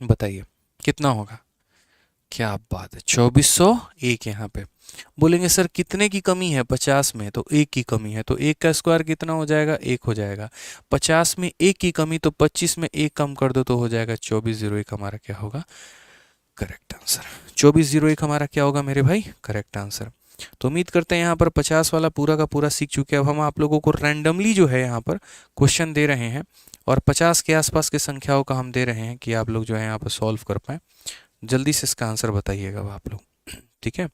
Speaker 1: बताइए कितना होगा। क्या बात है, 2401 यहाँ पे। बोलेंगे सर कितने की कमी है, 50 में, तो एक की कमी है, तो एक का स्क्वायर कितना हो जाएगा, एक हो जाएगा। 50 में एक की कमी, तो 25 में एक कम कर दो तो हो जाएगा 2401। हमारा क्या होगा, करेक्ट आंसर। 2401 हमारा क्या होगा मेरे भाई, करेक्ट आंसर। तो उम्मीद करते हैं यहाँ पर 50 वाला पूरा का पूरा सीख चुके हैं। अब हम आप लोगों को रैंडमली जो है यहाँ पर क्वेश्चन दे रहे हैं और 50 के आसपास के संख्याओं का हम दे रहे हैं कि आप लोग जो है यहाँ पर सॉल्व कर पाएँ। जल्दी से इसका आंसर बताइएगा आप लोग, ठीक है।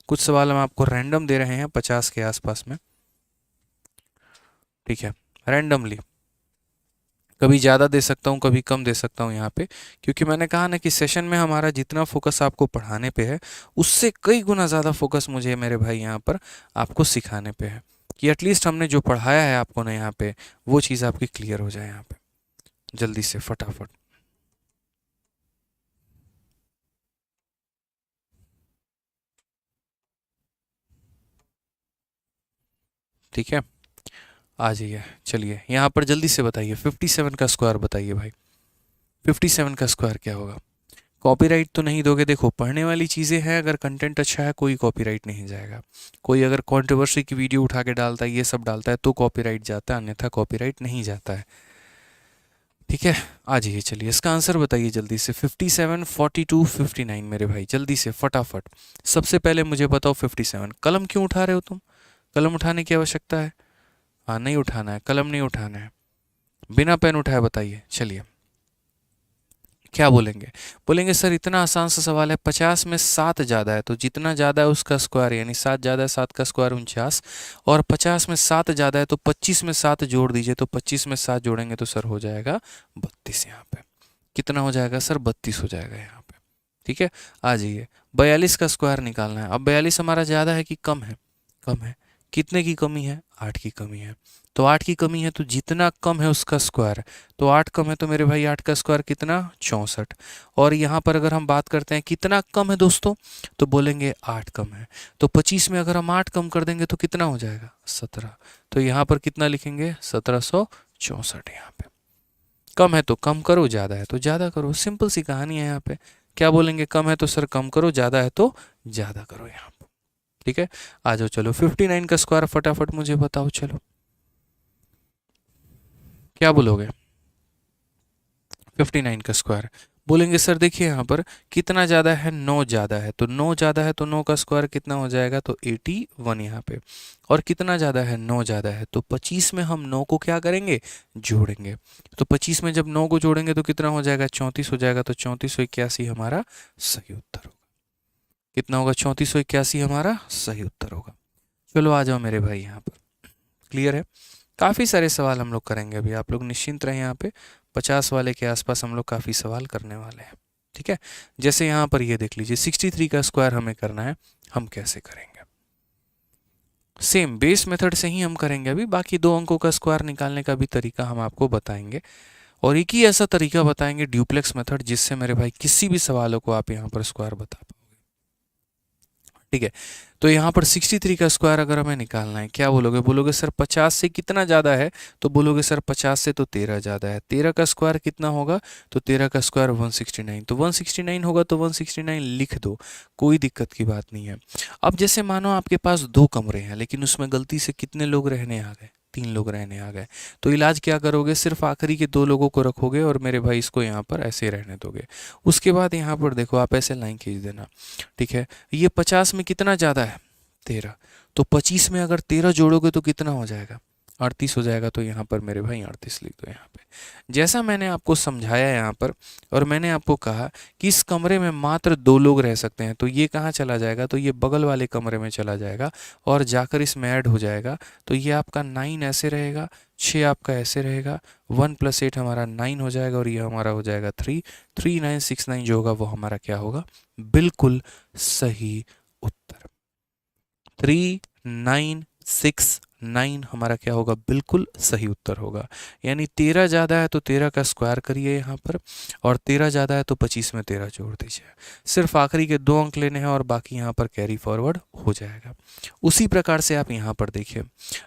Speaker 1: कुछ सवाल हम आपको रैंडम दे रहे हैं 50 के आसपास में, ठीक है, रैंडमली। कभी ज़्यादा दे सकता हूँ, कभी कम दे सकता हूँ यहाँ पे, क्योंकि मैंने कहा ना कि सेशन में हमारा जितना फोकस आपको पढ़ाने पे है उससे कई गुना ज़्यादा फोकस मुझे मेरे भाई यहाँ पर आपको सिखाने पे है, कि एटलीस्ट हमने जो पढ़ाया है आपको ना यहाँ पे वो चीज़ आपकी क्लियर हो जाए यहाँ पे। जल्दी से फटाफट, ठीक है, आ जाइए। चलिए यहाँ पर जल्दी से बताइए 57 का स्क्वायर बताइए भाई, 57 का स्क्वायर क्या होगा। कॉपीराइट तो नहीं दोगे, देखो पढ़ने वाली चीज़ें हैं, अगर कंटेंट अच्छा है कोई कॉपीराइट नहीं जाएगा। कोई अगर कंट्रोवर्सी की वीडियो उठा के डालता है, ये सब डालता है तो कॉपीराइट जाता है, अन्यथा कॉपीराइट नहीं जाता है, ठीक है। आ जाइए, चलिए इसका आंसर बताइए जल्दी से। 57, 42, 59 मेरे भाई, जल्दी से फटाफट। सबसे पहले मुझे बताओ 57, कलम क्यों उठा रहे हो तुम, कलम उठाने की आवश्यकता है, हाँ नहीं उठाना है, कलम नहीं उठाना है, बिना पेन उठाए बताइए। चलिए क्या बोलेंगे, बोलेंगे सर इतना आसान सा सवाल है, 50 में 7 ज़्यादा है तो जितना ज़्यादा है उसका स्क्वायर, यानी 7 ज़्यादा है, 7 का स्क्वायर 49, और 50 में 7 ज़्यादा है तो 25 में 7 जोड़ दीजिए, तो 25 में 7 जोड़ेंगे तो सर हो जाएगा 32। यहाँ पे कितना हो जाएगा सर, 32 हो जाएगा यहाँ पे, ठीक है। आ जाइए, 42 का स्क्वायर निकालना है। अब 42 हमारा ज़्यादा है कि कम है, कम है। कितने की कमी है, 8 की कमी है, तो 8 की कमी है तो जितना कम है उसका स्क्वायर, तो 8 कम है तो मेरे भाई 8 का स्क्वायर कितना, 64। और यहाँ पर अगर हम बात करते हैं कितना कम है दोस्तों, तो बोलेंगे 8 कम है, तो 25 में अगर हम 8 कम कर देंगे तो कितना हो जाएगा, 17। तो यहाँ पर कितना लिखेंगे, 1764। यहाँ पे कम है तो कम करो, ज़्यादा है तो ज़्यादा करो, सिंपल सी कहानी है यहाँ पे। क्या बोलेंगे, कम है तो सर कम करो, ज़्यादा है तो ज़्यादा करो यहाँ पे, ठीक है। आ जाओ, चलो 59 का स्क्वायर फटाफट मुझे बताओ, चलो क्या बोलोगे। 59 का स्क्वायर बोलेंगे सर देखिए यहाँ पर कितना ज़्यादा है, 9 ज़्यादा है, तो 9 ज़्यादा है तो 9 का स्क्वायर कितना हो जाएगा, तो 81 यहाँ पे। और कितना ज़्यादा है, 9 ज़्यादा है, तो 25 में हम 9 को क्या करेंगे, जोड़ेंगे, तो 25 में जब 9 को जोड़ेंगे तो कितना हो जाएगा, 34 हो जाएगा, तो 3481 हमारा सही उत्तर होगा। कितना होगा, 3481 हमारा सही उत्तर होगा। चलो आ जाओ मेरे भाई यहाँ पर, क्लियर है। काफ़ी सारे सवाल हम लोग करेंगे अभी, आप लोग निश्चिंत रहें। यहाँ पे 50 वाले के आसपास हम लोग काफ़ी सवाल करने वाले हैं, ठीक है। जैसे यहाँ पर ये देख लीजिए 63 का स्क्वायर हमें करना है, हम कैसे करेंगे, सेम बेस मेथड से ही हम करेंगे अभी। बाकी 2 अंकों का स्क्वायर निकालने का भी तरीका हम आपको बताएंगे, और एक ही ऐसा तरीका बताएंगे ड्यूप्लेक्स मेथड, जिससे मेरे भाई किसी भी सवालों को आप यहाँ पर स्क्वायर बता पाओ, ठीक है। तो यहाँ पर 63 का स्क्वायर अगर हमें निकालना है, क्या बोलोगे, बोलोगे सर 50 से कितना ज़्यादा है, तो बोलोगे सर 50 से तो 13 ज़्यादा है। 13 का स्क्वायर कितना होगा, तो 13 का स्क्वायर 169, तो 169 होगा तो 169 लिख दो, कोई दिक्कत की बात नहीं है। अब जैसे मानो आपके पास 2 कमरे हैं, लेकिन उसमें गलती से कितने लोग रहने आ गए, 3 लोग रहने आ गए, तो इलाज क्या करोगे, सिर्फ आखिरी के 2 लोगों को रखोगे और मेरे भाई इसको यहाँ पर ऐसे रहने दोगे। उसके बाद यहाँ पर देखो आप ऐसे लाइन खींच देना, ठीक है। ये 50 में कितना ज़्यादा है, 13, तो 25 में अगर 13 जोड़ोगे तो कितना हो जाएगा, 38 हो जाएगा, तो यहाँ पर मेरे भाई 38 लिख दो यहाँ पे। जैसा मैंने आपको समझाया यहाँ पर, और मैंने आपको कहा कि इस कमरे में मात्र 2 लोग रह सकते हैं, तो ये कहाँ चला जाएगा, तो ये बगल वाले कमरे में चला जाएगा और जाकर इसमें ऐड हो जाएगा, तो ये आपका 9 ऐसे रहेगा, 6 आपका ऐसे रहेगा, 1 + 8 हमारा 9 हो जाएगा, और ये हमारा हो जाएगा 3, 3969 जो होगा वो हमारा क्या होगा, बिल्कुल सही उत्तर 3969 669 हमारा क्या होगा, बिल्कुल सही उत्तर होगा। यानी 13 ज़्यादा है तो 13 का स्क्वायर करिए यहाँ पर, और 13 ज़्यादा है तो 25 में 13 जोड़ दीजिए। सिर्फ आखिरी के 2 अंक लेने हैं और बाकी यहाँ पर कैरी फॉरवर्ड हो जाएगा। उसी प्रकार से आप यहाँ पर देखिए,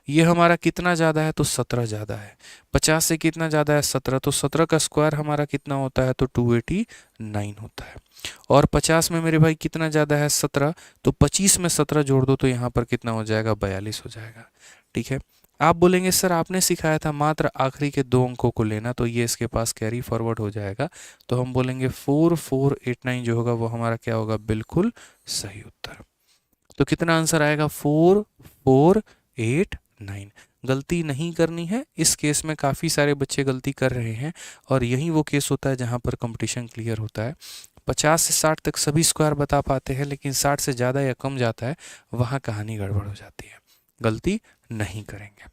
Speaker 1: ये हमारा कितना ज़्यादा है तो 17 ज़्यादा है, 50 से कितना ज़्यादा है 17, तो 17 का स्क्वायर हमारा कितना होता है तो 289 होता है। और 50 में मेरे भाई कितना ज़्यादा है 17, तो 25 में 17 जोड़ दो तो यहाँ पर कितना हो जाएगा, 42 हो जाएगा। ठीक है, आप बोलेंगे सर आपने सिखाया था मात्र आखिरी के 2 अंकों को लेना, तो ये इसके पास कैरी फॉरवर्ड हो जाएगा। तो हम बोलेंगे 4489 जो होगा वो हमारा क्या होगा, बिल्कुल सही उत्तर। तो कितना आंसर आएगा, 4489। गलती नहीं करनी है। इस केस में काफ़ी सारे बच्चे गलती कर रहे हैं, और यही वो केस होता है जहाँ पर कंपटीशन क्लियर होता है। 50 से 60 तक सभी स्क्वायर बता पाते हैं, लेकिन 60 से ज़्यादा या कम जाता है वहाँ कहानी गड़बड़ हो जाती है। गलती नहीं करेंगे।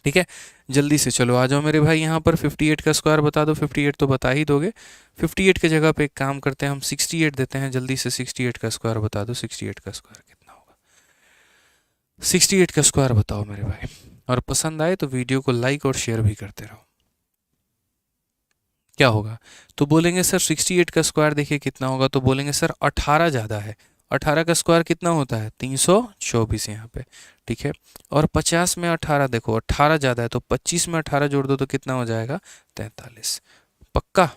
Speaker 1: ठीक है, जल्दी से चलो आ जाओ मेरे भाई, यहाँ पर 58 का स्क्वायर बता दो। 58 तो बता ही दोगे। 58 के जगह पे एक काम करते हैं, हम 68 देते हैं। जल्दी से 68 का स्क्वायर बता दो। 68 का स्क्वायर कितना होगा, 68 का स्क्वायर बताओ मेरे भाई। और पसंद आए तो वीडियो को लाइक और शेयर भी करते रहो। क्या होगा, तो बोलेंगे सर 68 का स्क्वायर देखिए कितना होगा, तो बोलेंगे सर 18 ज़्यादा है। 18 का स्क्वायर कितना होता है, 324 यहाँ पे। ठीक है, और 50 में 18 देखो, 18 ज़्यादा है तो 25 में 18 जोड़ दो तो कितना हो जाएगा, 43। पक्का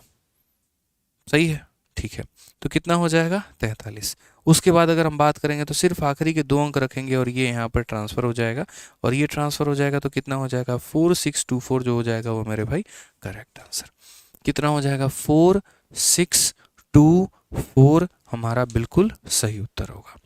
Speaker 1: सही है। ठीक है, तो कितना हो जाएगा, 43। उसके बाद अगर हम बात करेंगे तो सिर्फ आखिरी के 2 अंक रखेंगे और ये यहाँ पर ट्रांसफ़र हो जाएगा, और ये ट्रांसफ़र हो जाएगा तो कितना हो जाएगा, 4624 जो हो जाएगा वो मेरे भाई करेक्ट आंसर। कितना हो जाएगा, 4624 हमारा बिल्कुल सही उत्तर होगा।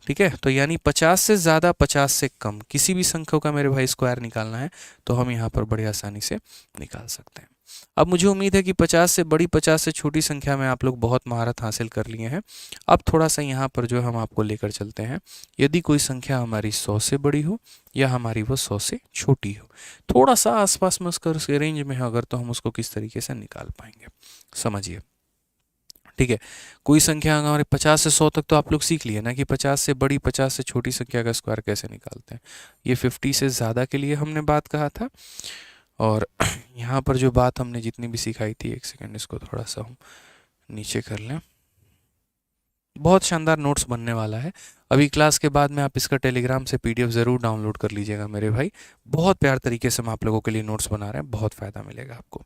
Speaker 1: ठीक है, तो यानी 50 से ज़्यादा 50 से कम किसी भी संख्या का मेरे भाई स्क्वायर निकालना है तो हम यहाँ पर बड़ी आसानी से निकाल सकते हैं। अब मुझे उम्मीद है कि 50 से बड़ी 50 से छोटी संख्या में आप लोग बहुत महारत हासिल कर लिए हैं। अब थोड़ा सा यहाँ पर जो हम आपको लेकर चलते हैं, यदि कोई संख्या हमारी 100 से बड़ी हो या हमारी वो 100 से छोटी हो, थोड़ा सा आसपास में उसका रेंज में है अगर, तो हम उसको किस तरीके से निकाल पाएंगे, समझिए। ठीक है, कोई संख्या हमारे 50 से 100 तक तो आप लोग सीख लिए ना कि 50 से बड़ी 50 से छोटी संख्या का स्क्वायर कैसे निकालते हैं। ये 50 से ज़्यादा के लिए हमने बात कहा था, और यहाँ पर जो बात हमने जितनी भी सिखाई थी, एक सेकेंड इसको थोड़ा सा हम नीचे कर लें। बहुत शानदार नोट्स बनने वाला है। अभी क्लास के बाद में आप इसका टेलीग्राम से PDF ज़रूर डाउनलोड कर लीजिएगा मेरे भाई। बहुत प्यार तरीके से हम आप लोगों के लिए नोट्स बना रहे हैं, बहुत फ़ायदा मिलेगा आपको।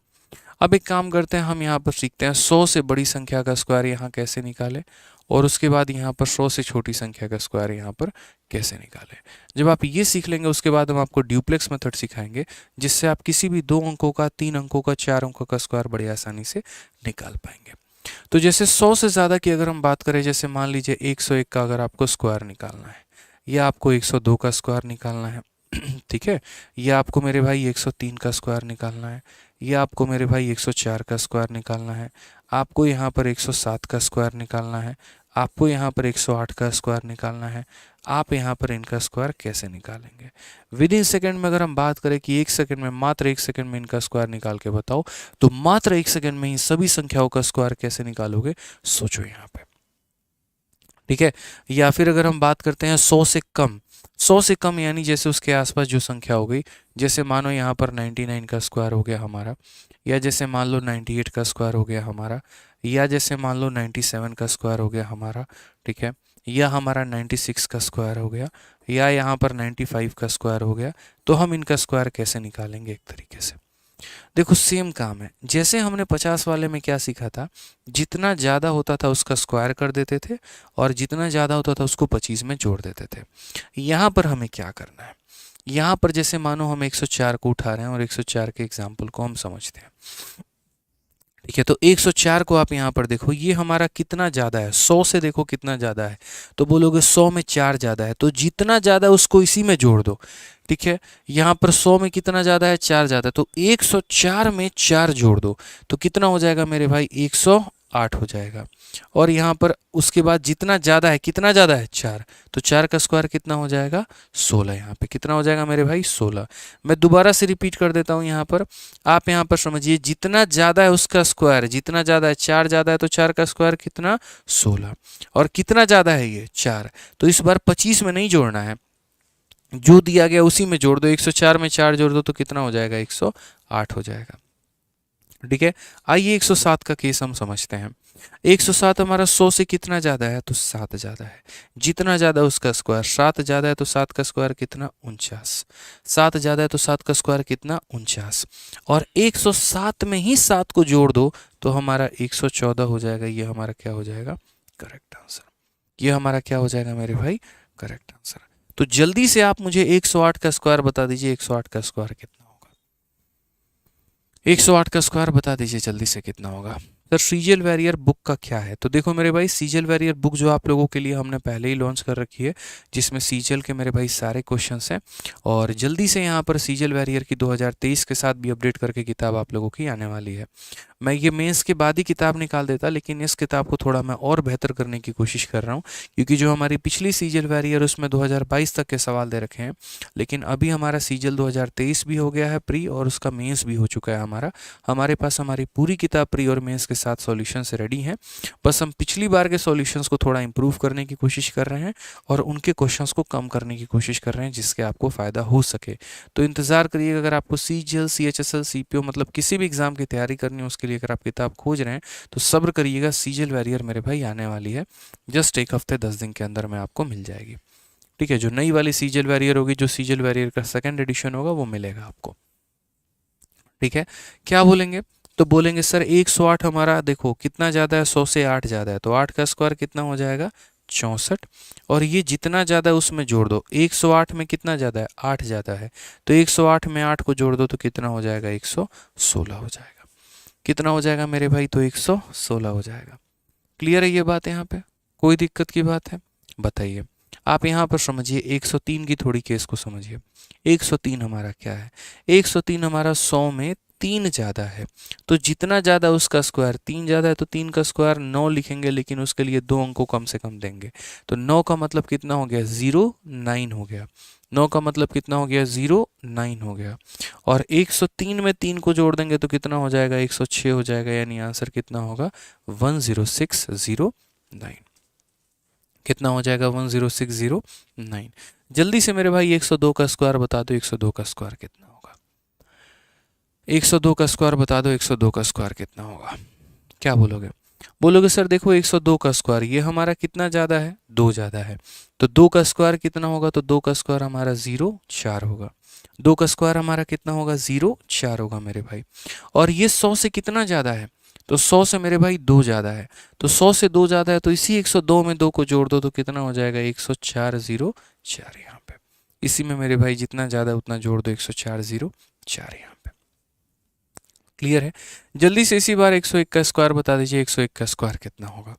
Speaker 1: अब एक काम करते हैं, हम यहाँ पर सीखते हैं 100 से बड़ी संख्या का स्क्वायर यहाँ कैसे निकालें, और उसके बाद यहाँ पर 100 से छोटी संख्या का स्क्वायर यहाँ पर कैसे निकालें। जब आप ये सीख लेंगे उसके बाद हम आपको ड्यूप्लेक्स मेथड सिखाएंगे, जिससे आप किसी भी 2 अंकों का, 3 अंकों का, 4 अंकों का स्क्वायर बड़ी आसानी से निकाल पाएंगे। तो जैसे 100 से ज़्यादा की अगर हम बात करें, जैसे मान लीजिए 101 का अगर आपको स्क्वायर निकालना है, या आपको 102 का स्क्वायर निकालना है, ठीक है, या आपको मेरे भाई 103 का स्क्वायर निकालना है, या आपको मेरे भाई 104 का स्क्वायर निकालना है, आपको यहाँ पर 107 का स्क्वायर निकालना है, आपको यहाँ पर 108 का स्क्वायर निकालना है, आप यहाँ पर इनका स्क्वायर कैसे निकालेंगे। विद इन सेकेंड में अगर हम बात करें कि 1 सेकेंड में, मात्र 1 सेकेंड में इनका स्क्वायर निकाल के बताओ, तो मात्र 1 सेकेंड में ही सभी संख्याओं का स्क्वायर कैसे निकालोगे, सोचो यहाँ पे। ठीक है, या फिर अगर हम बात करते हैं 100 से कम, 100 से कम यानी जैसे उसके आसपास जो संख्या हो गई, जैसे मानो यहाँ पर 99 का स्क्वायर हो गया हमारा, या जैसे मान लो 98 का स्क्वायर हो गया हमारा, या जैसे मान लो 97 का स्क्वायर हो गया हमारा। ठीक है, या हमारा 96 का स्क्वायर हो गया, या यहाँ पर 95 का स्क्वायर हो गया, तो हम इनका स्क्वायर कैसे निकालेंगे एक तरीके से। देखो सेम काम है, जैसे हमने 50 वाले में क्या सीखा था, जितना ज़्यादा होता था उसका स्क्वायर कर देते थे, और जितना ज़्यादा होता था उसको 25 में जोड़ देते थे। यहाँ पर हमें क्या करना है, यहाँ पर जैसे मानो हम 104 को उठा रहे हैं और 104 के एग्जाम्पल को हम समझते हैं। ठीक है, तो 104 को आप यहाँ पर देखो, ये हमारा कितना ज़्यादा है, 100 से देखो कितना ज़्यादा है, तो बोलोगे 100 में 4 ज़्यादा है, तो जितना ज़्यादा उसको इसी में जोड़ दो। ठीक है, यहाँ पर 100 में कितना ज़्यादा है, 4 ज़्यादा है, तो 104 में 4 जोड़ दो तो कितना हो जाएगा मेरे भाई, 108 हो जाएगा। और यहाँ पर उसके बाद जितना ज़्यादा है, कितना ज़्यादा है, 4, तो 4 का स्क्वायर कितना हो जाएगा, 16। यहाँ पे कितना हो जाएगा मेरे भाई, 16। मैं दोबारा से रिपीट कर देता हूँ, यहाँ पर आप यहाँ पर समझिए, जितना ज़्यादा है उसका स्क्वायर, जितना ज़्यादा है, 4 ज़्यादा है तो 4 का स्क्वायर कितना, 16, और कितना ज़्यादा है ये, 4, तो इस बार 25 में नहीं जोड़ना है, जो दिया गया उसी में जोड़ दो, 104 में 4 जोड़ दो तो कितना हो जाएगा, 108 हो जाएगा। ठीक है, आइए 107 का केस हम समझते हैं। 107 हमारा 100 से कितना ज़्यादा है, तो 7 ज़्यादा है। जितना ज़्यादा उसका स्क्वायर, 7 ज़्यादा है तो 7 का स्क्वायर कितना, 49। 7 ज़्यादा है तो 7 का स्क्वायर कितना, 49। और 107 में ही 7 को जोड़ दो तो हमारा 114 हो जाएगा। ये हमारा क्या हो जाएगा, करेक्ट आंसर। ये हमारा क्या हो जाएगा मेरे भाई, करेक्ट आंसर। तो जल्दी से आप मुझे 108 का स्क्वायर बता दीजिए, 108 का स्क्वायर कितना होगा। 108 का स्क्वायर बता दीजिए जल्दी से कितना होगा। सर सीजल वैरियर बुक का क्या है, तो देखो मेरे भाई, सीजल वैरियर बुक जो आप लोगों के लिए हमने पहले ही लॉन्च कर रखी है, जिसमें सीजल के मेरे भाई सारे क्वेश्चंस हैं। और जल्दी से यहाँ पर सीजल वैरियर की 2023 के साथ भी अपडेट करके किताब आप लोगों की आने वाली है। मैं ये मेंस के बाद ही किताब निकाल देता, लेकिन इस किताब को थोड़ा मैं और बेहतर करने की कोशिश कर रहा हूँ, क्योंकि जो हमारी पिछली सीजल वैरियर उसमें 2022 तक के सवाल दे रखे हैं, लेकिन अभी हमारा सीजल 2023 भी हो गया है प्री, और उसका मेंस भी हो चुका है हमारा। हमारे पास हमारी पूरी किताब प्री और मेंस के साथ सॉल्यूशंस रेडी हैं। बस हम पिछली बार के सॉल्यूशंस को थोड़ा इंप्रूव करने की कोशिश कर रहे हैं और उनके क्वेश्चंस को कम करने की कोशिश कर रहे हैं, जिसके आपको फ़ायदा हो सके। तो इंतज़ार करिएगा। अगर आपको सीजीएल, सीएचएसएल, सीपीओ मतलब किसी भी एग्ज़ाम की तैयारी करनी है, उसके लिए अगर आप किताब खोज रहे हैं तो सब्र करिएगा। सीजीएल वैरियर मेरे भाई आने वाली है, जस्ट एक हफ्ते 10 दिन के अंदर में आपको मिल जाएगी। ठीक है, जो नई वाली सीजल वैरियर होगी, जो सीजल वैरियर का सेकंड एडिशन होगा, वो मिलेगा आपको। ठीक है, क्या बोलेंगे, तो बोलेंगे सर 108 हमारा देखो कितना ज़्यादा है, 100 से 8 ज़्यादा है, तो 8 का स्क्वायर कितना हो जाएगा, 64। और ये जितना ज़्यादा है उसमें जोड़ दो, 108 में कितना ज़्यादा है, 8 ज़्यादा है, तो 108 में 8 को जोड़ दो तो कितना हो जाएगा, 116 हो जाएगा। कितना हो जाएगा मेरे भाई, तो 116 हो जाएगा। क्लियर है ये बात, यहाँ पे कोई दिक्कत की बात है, बताइए। आप यहाँ पर समझिए 103 की थोड़ी केस को समझिए। 103 हमारा क्या है, 103 हमारा 100 में 3 ज़्यादा है, तो जितना ज़्यादा उसका स्क्वायर, 3 ज़्यादा है तो 3 का स्क्वायर 9 लिखेंगे, लेकिन उसके लिए 2 अंक को कम से कम देंगे। तो 9 का मतलब कितना हो गया, 09 हो गया। 9 का मतलब कितना हो गया, 09 हो गया। और 103 में 3 को जोड़ देंगे तो कितना हो जाएगा, 106 हो जाएगा। यानी आंसर कितना होगा, 10609। कितना हो जाएगा, 10609। जल्दी से मेरे भाई 102 का स्क्वायर बता दो, 102 का स्क्वायर कितना होगा। 102 का स्क्वायर बता दो, 102 का स्क्वायर कितना होगा। क्या बोलोगे, बोलोगे सर देखो 102 का स्क्वायर ये हमारा कितना ज़्यादा है, 2 ज़्यादा है, तो 2 का स्क्वायर कितना होगा, तो 2 का स्क्वायर हमारा 04 होगा। 2 का स्क्वायर हमारा कितना होगा, 04 होगा मेरे भाई। और ये 100 से कितना ज़्यादा है, तो 100 से मेरे भाई 2 ज़्यादा है, तो 100 से 2 ज़्यादा है, तो इसी 102 में 2 को जोड़ दो तो कितना हो जाएगा, 10404 यहाँ पे। इसी में मेरे भाई जितना ज़्यादा उतना जोड़ दो, 10404 यहाँ पे। क्लियर है, जल्दी से इसी बार 101 का स्क्वायर बता दीजिए, 101 का स्क्वायर कितना होगा।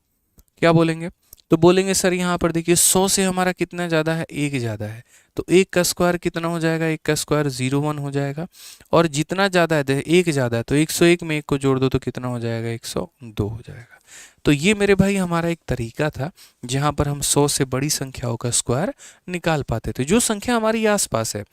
Speaker 1: क्या बोलेंगे, तो बोलेंगे सर यहाँ पर देखिए 100 से हमारा कितना ज़्यादा है, 1 ज़्यादा है, तो 1 का स्क्वायर कितना हो जाएगा, 1 का स्क्वायर 01 हो जाएगा। और जितना ज़्यादा है, 1 ज़्यादा है, तो 101 में 1 को जोड़ दो तो कितना हो जाएगा, 102 हो जाएगा। तो ये मेरे भाई हमारा एक तरीका था जहाँ पर हम 100 से बड़ी संख्याओं का स्क्वायर निकाल पाते थे, जो संख्या हमारी आसपास है।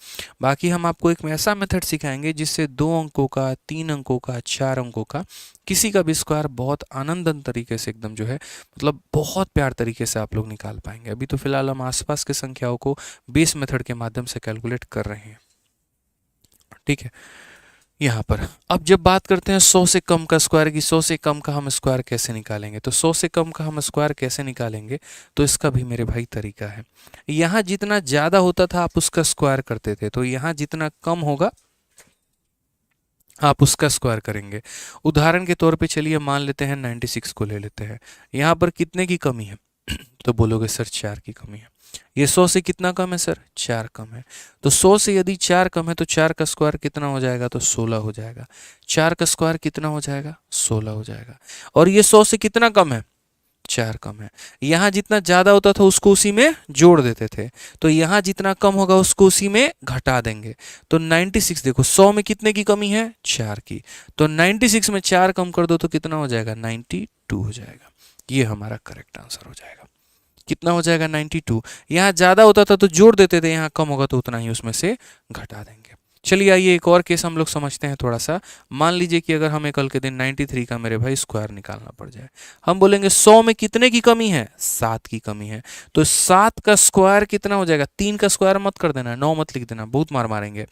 Speaker 1: बाकी हम आपको एक ऐसा मेथड सिखाएंगे जिससे 2 अंकों का, 3 अंकों का, 4 अंकों का किसी का भी स्क्वायर बहुत आनंदन तरीके से एकदम जो है, मतलब बहुत प्यार तरीके से आप लोग निकाल पाएंगे। अभी तो फिलहाल हम आसपास के संख्याओं को बेस मेथड के माध्यम से कैलकुलेट कर रहे हैं। ठीक है, यहाँ पर अब जब बात करते हैं 100 से कम का स्क्वायर की, 100 से कम का हम स्क्वायर कैसे निकालेंगे, तो 100 से कम का हम स्क्वायर कैसे निकालेंगे, तो इसका भी मेरे भाई तरीका है। यहाँ जितना ज़्यादा होता था आप उसका स्क्वायर करते थे, तो यहाँ जितना कम होगा आप उसका स्क्वायर करेंगे। उदाहरण के तौर पे चलिए मान लेते हैं 96 को ले लेते हैं। यहाँ पर कितने की कमी है, तो बोलोगे सर 4 की कमी है। ये 100 से कितना कम है सर, 4 कम है। तो 100 से यदि 4 कम है तो 4 का स्क्वायर कितना हो जाएगा, तो 16 हो जाएगा। 4 का स्क्वायर कितना हो जाएगा, 16 हो जाएगा। और ये 100 से कितना कम है, 4 कम है। यहाँ जितना ज़्यादा होता था उसको उसी में जोड़ देते थे, तो यहाँ जितना कम होगा उसको उसी में घटा देंगे। तो 96 देखो 100 में कितने की कमी है, 4 की, तो 96 में 4 कम कर दो तो कितना हो जाएगा, 92 हो जाएगा। ये हमारा करेक्ट आंसर हो जाएगा। कितना हो जाएगा, 92। यहाँ ज़्यादा होता था तो जोड़ देते थे, यहाँ कम होगा तो उतना ही उसमें से घटा देंगे। चलिए आइए एक और केस हम लोग समझते हैं थोड़ा सा। मान लीजिए कि अगर हमें कल के दिन 93 का मेरे भाई स्क्वायर निकालना पड़ जाए। हम बोलेंगे 100 में कितने की कमी है, 7 की कमी है। तो 7 का स्क्वायर कितना हो जाएगा, 3 का स्क्वायर मत कर देना, 9 मत लिख देना, बहुत मार मारेंगे।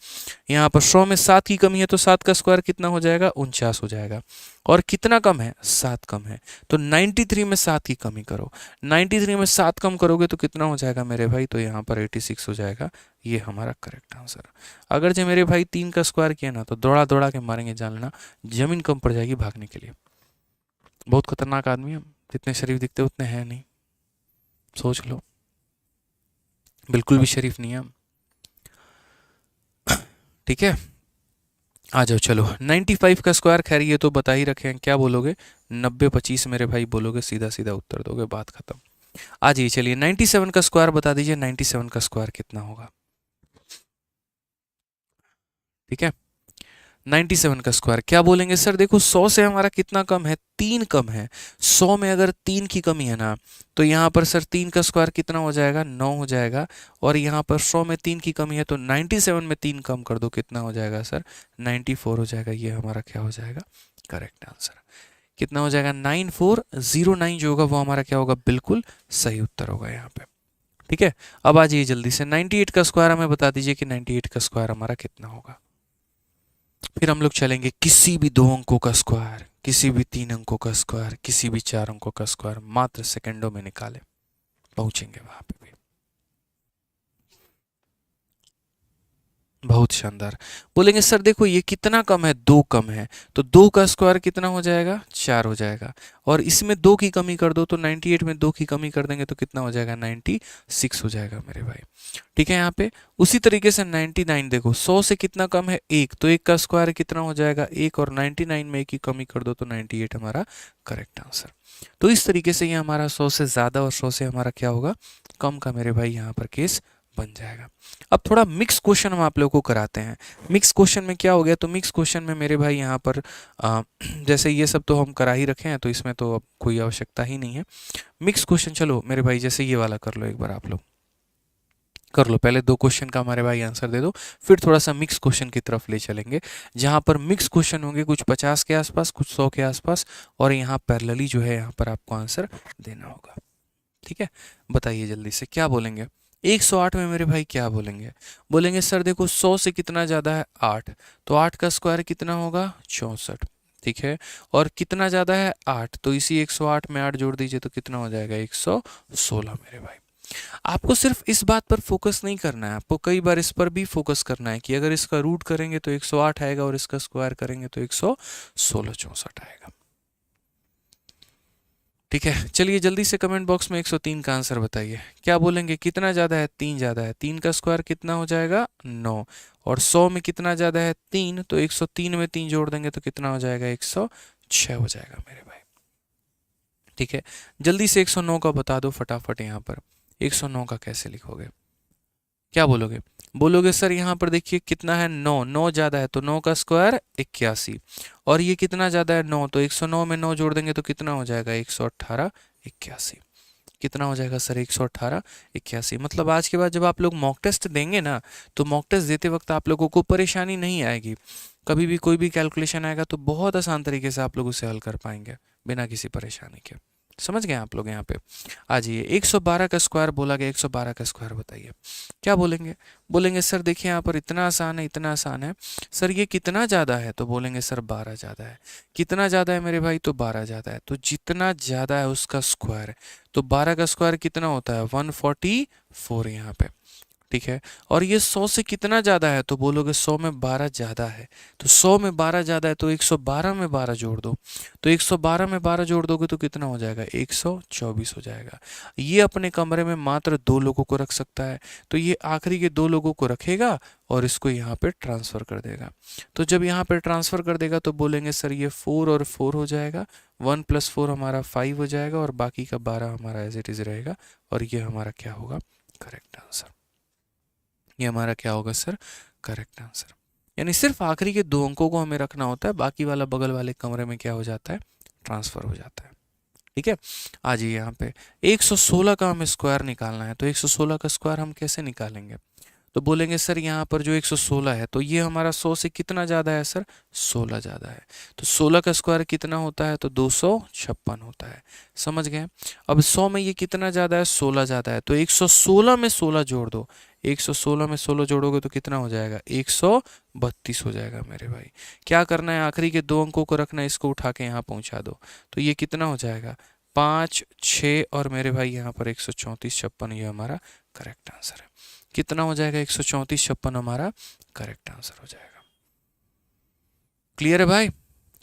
Speaker 1: यहाँ पर 100 में 7 की कमी है तो 7 का स्क्वायर कितना हो जाएगा, 49 हो जाएगा। और कितना कम है, 7 कम है। तो 93 में 7 की कमी करो, 93 में 7 कम करोगे तो कितना हो जाएगा मेरे भाई, तो यहाँ पर 86 हो जाएगा। ये हमारा करेक्ट आंसर। अगर जो मेरे भाई 3 का स्क्वायर किया ना तो दौड़ा दौड़ा के मारेंगे, जान लेना जमीन कम पड़ जाएगी भागने के लिए। बहुत खतरनाक आदमी हम, जितने शरीफ दिखते उतने हैं नहीं, सोच लो, बिल्कुल भी शरीफ नहीं है हम। ठीक है, आ जाओ चलो। 95 का स्क्वायर, खैर ये तो बता ही रखे हैं, क्या बोलोगे, 90 25 मेरे भाई बोलोगे, सीधा सीधा उत्तर दोगे, बात खत्म। आ जाइए चलिए 97 का स्क्वायर बता दीजिए, 97 का स्क्वायर कितना होगा। ठीक है, 97 का स्क्वायर क्या बोलेंगे सर, देखो 100 से हमारा कितना कम है, 3 कम है। 100 में अगर 3 की कमी है ना तो यहाँ पर सर 3 का स्क्वायर कितना हो जाएगा, 9 हो जाएगा। और यहाँ पर 100 में 3 की कमी है तो 97 में 3 कम कर दो, कितना हो जाएगा सर, 94 हो जाएगा। ये हमारा क्या हो जाएगा, करेक्ट आंसर। कितना हो जाएगा, 9409 जो होगा वो हमारा क्या होगा, बिल्कुल सही उत्तर होगा यहाँ पे। ठीक है, अब आ जाइए जल्दी से 98 का स्क्वायर हमें बता दीजिए कि 98 का स्क्वायर हमारा कितना होगा। फिर हम लोग चलेंगे किसी भी 2 अंकों का स्क्वायर, किसी भी 3 अंकों का स्क्वायर, किसी भी 4 अंकों का स्क्वायर मात्र सेकंडों में निकाले, पहुंचेंगे वहां पे भी। बहुत शानदार। बोलेंगे सर देखो ये कितना कम है, 2 कम है, तो 2 का स्क्वायर कितना हो जाएगा, 4 हो जाएगा। और इसमें 2 की कमी कर दो तो 98 में 2 की कमी कर देंगे तो कितना हो जाएगा, 96 हो जाएगा मेरे भाई। ठीक है, यहाँ पे उसी तरीके से 99 देखो 100 से कितना कम है, 1, तो 1 का स्क्वायर कितना हो जाएगा, 1, और 99 में 1 की कमी कर दो तो 98 हमारा करेक्ट आंसर। तो इस तरीके से ये हमारा 100 से ज़्यादा और 100 से हमारा क्या होगा, कम का मेरे भाई यहाँ पर केस बन जाएगा। अब थोड़ा मिक्स क्वेश्चन हम आप लोगों को कराते हैं। मिक्स क्वेश्चन में क्या हो गया, तो मिक्स क्वेश्चन में मेरे भाई यहाँ पर जैसे ये सब तो हम करा ही रखे हैं तो इसमें तो अब कोई आवश्यकता ही नहीं है। मिक्स क्वेश्चन चलो मेरे भाई जैसे ये वाला कर लो, एक बार आप लोग कर लो। पहले 2 क्वेश्चन का हमारे भाई आंसर दे दो, फिर थोड़ा सा मिक्स क्वेश्चन की तरफ ले चलेंगे, जहाँ पर मिक्स क्वेश्चन होंगे कुछ 50 के आसपास, कुछ 100 के आसपास, और यहाँ पैरेलली जो है यहाँ पर आपको आंसर देना होगा। ठीक है, बताइए जल्दी से क्या बोलेंगे। 108 में मेरे भाई क्या बोलेंगे, बोलेंगे सर देखो 100 से कितना ज़्यादा है, 8, तो 8 का स्क्वायर कितना होगा, 64। ठीक है, और कितना ज़्यादा है, 8, तो इसी 108 में 8 जोड़ दीजिए तो कितना हो जाएगा, 116 मेरे भाई। आपको सिर्फ इस बात पर फोकस नहीं करना है, आपको कई बार इस पर भी फोकस करना है कि अगर इसका रूट करेंगे तो 108 आएगा और इसका स्क्वायर करेंगे तो 116 64 आएगा। ठीक है, चलिए जल्दी से कमेंट बॉक्स में 103 का आंसर बताइए। क्या बोलेंगे, कितना ज़्यादा है, 3 ज़्यादा है, 3 का स्क्वायर कितना हो जाएगा, 9, और 100 में कितना ज़्यादा है, 3, तो 103 में 3 जोड़ देंगे तो कितना हो जाएगा, 106 हो जाएगा मेरे भाई। ठीक है, जल्दी से 109 का बता दो फटाफट। यहाँ पर 109 का कैसे लिखोगे, क्या बोलोगे, बोलोगे सर यहाँ पर देखिए कितना है, 9, 9 ज़्यादा है तो 9 का स्क्वायर 81, और ये कितना ज़्यादा है, 9, तो 109 में 9 जोड़ देंगे तो कितना हो जाएगा, 118 81। कितना हो जाएगा सर, 118 81। मतलब आज के बाद जब आप लोग मॉक टेस्ट देंगे ना तो मॉक टेस्ट देते वक्त आप लोगों को परेशानी नहीं आएगी। कभी भी कोई भी कैलकुलेशन आएगा तो बहुत आसान तरीके से आप लोग उसे हल कर पाएंगे बिना किसी परेशानी के। समझ गए आप लोग। यहाँ पे आ जाइए, 112 का स्क्वायर बोला गया, 112 का स्क्वायर बताइए क्या बोलेंगे। बोलेंगे सर देखिए यहाँ पर इतना आसान है, इतना आसान है सर, ये कितना ज़्यादा है, तो बोलेंगे सर 12 ज़्यादा है। कितना ज़्यादा है मेरे भाई, तो 12 ज़्यादा है, तो जितना ज़्यादा है उसका स्क्वायर, तो 12 का स्क्वायर कितना होता है, 144 यहाँ पे। ठीक है, और ये 100 से कितना ज़्यादा है, तो बोलोगे 100 में 12 ज़्यादा है, तो 100 में 12 ज़्यादा है तो 112 में 12 जोड़ दो, तो 112 में 12 जोड़ दोगे तो कितना हो जाएगा, 124 हो जाएगा। ये अपने कमरे में मात्र 2 लोगों को रख सकता है, तो ये आखिरी के 2 लोगों को रखेगा और इसको यहाँ पे ट्रांसफ़र कर देगा। तो जब यहाँ पे ट्रांसफ़र कर देगा तो बोलेंगे सर ये 4 और 4 हो जाएगा, 1 + 4 हमारा 5 हो जाएगा, और बाकी का 12 हमारा एज इट इज़ रहेगा, और ये हमारा क्या होगा, करेक्ट आंसर। ये हमारा क्या होगा सर, करेक्ट आंसर। यानी सिर्फ आखिरी के 2 अंकों को हमें रखना होता है, बाकी वाला बगल वाले कमरे में क्या हो जाता है, ट्रांसफर हो जाता है। ठीक है, आ जाइए यहाँ पे 116 का हमें स्क्वायर निकालना है, तो 116 का स्क्वायर हम कैसे निकालेंगे, तो बोलेंगे सर यहाँ पर जो 116 है तो ये हमारा 100 से कितना ज़्यादा है सर, 16 ज़्यादा है। तो 16 का स्क्वायर कितना होता है, तो 256 होता है। समझ गए। अब 100 में ये कितना ज़्यादा है, 16 ज़्यादा है, तो 116 में 16 जोड़ दो। 116 में 16 जोड़ोगे तो कितना हो जाएगा, 132 हो जाएगा मेरे भाई। क्या करना है, आखिरी के दो अंकों को रखना है, इसको उठा के यहाँ पहुँचा दो। तो ये कितना हो जाएगा, 5, 6 और मेरे भाई यहाँ पर 134, 56, ये हमारा करेक्ट आंसर है। कितना हो जाएगा, 134, 56 हमारा करेक्ट आंसर हो जाएगा। क्लियर है भाई।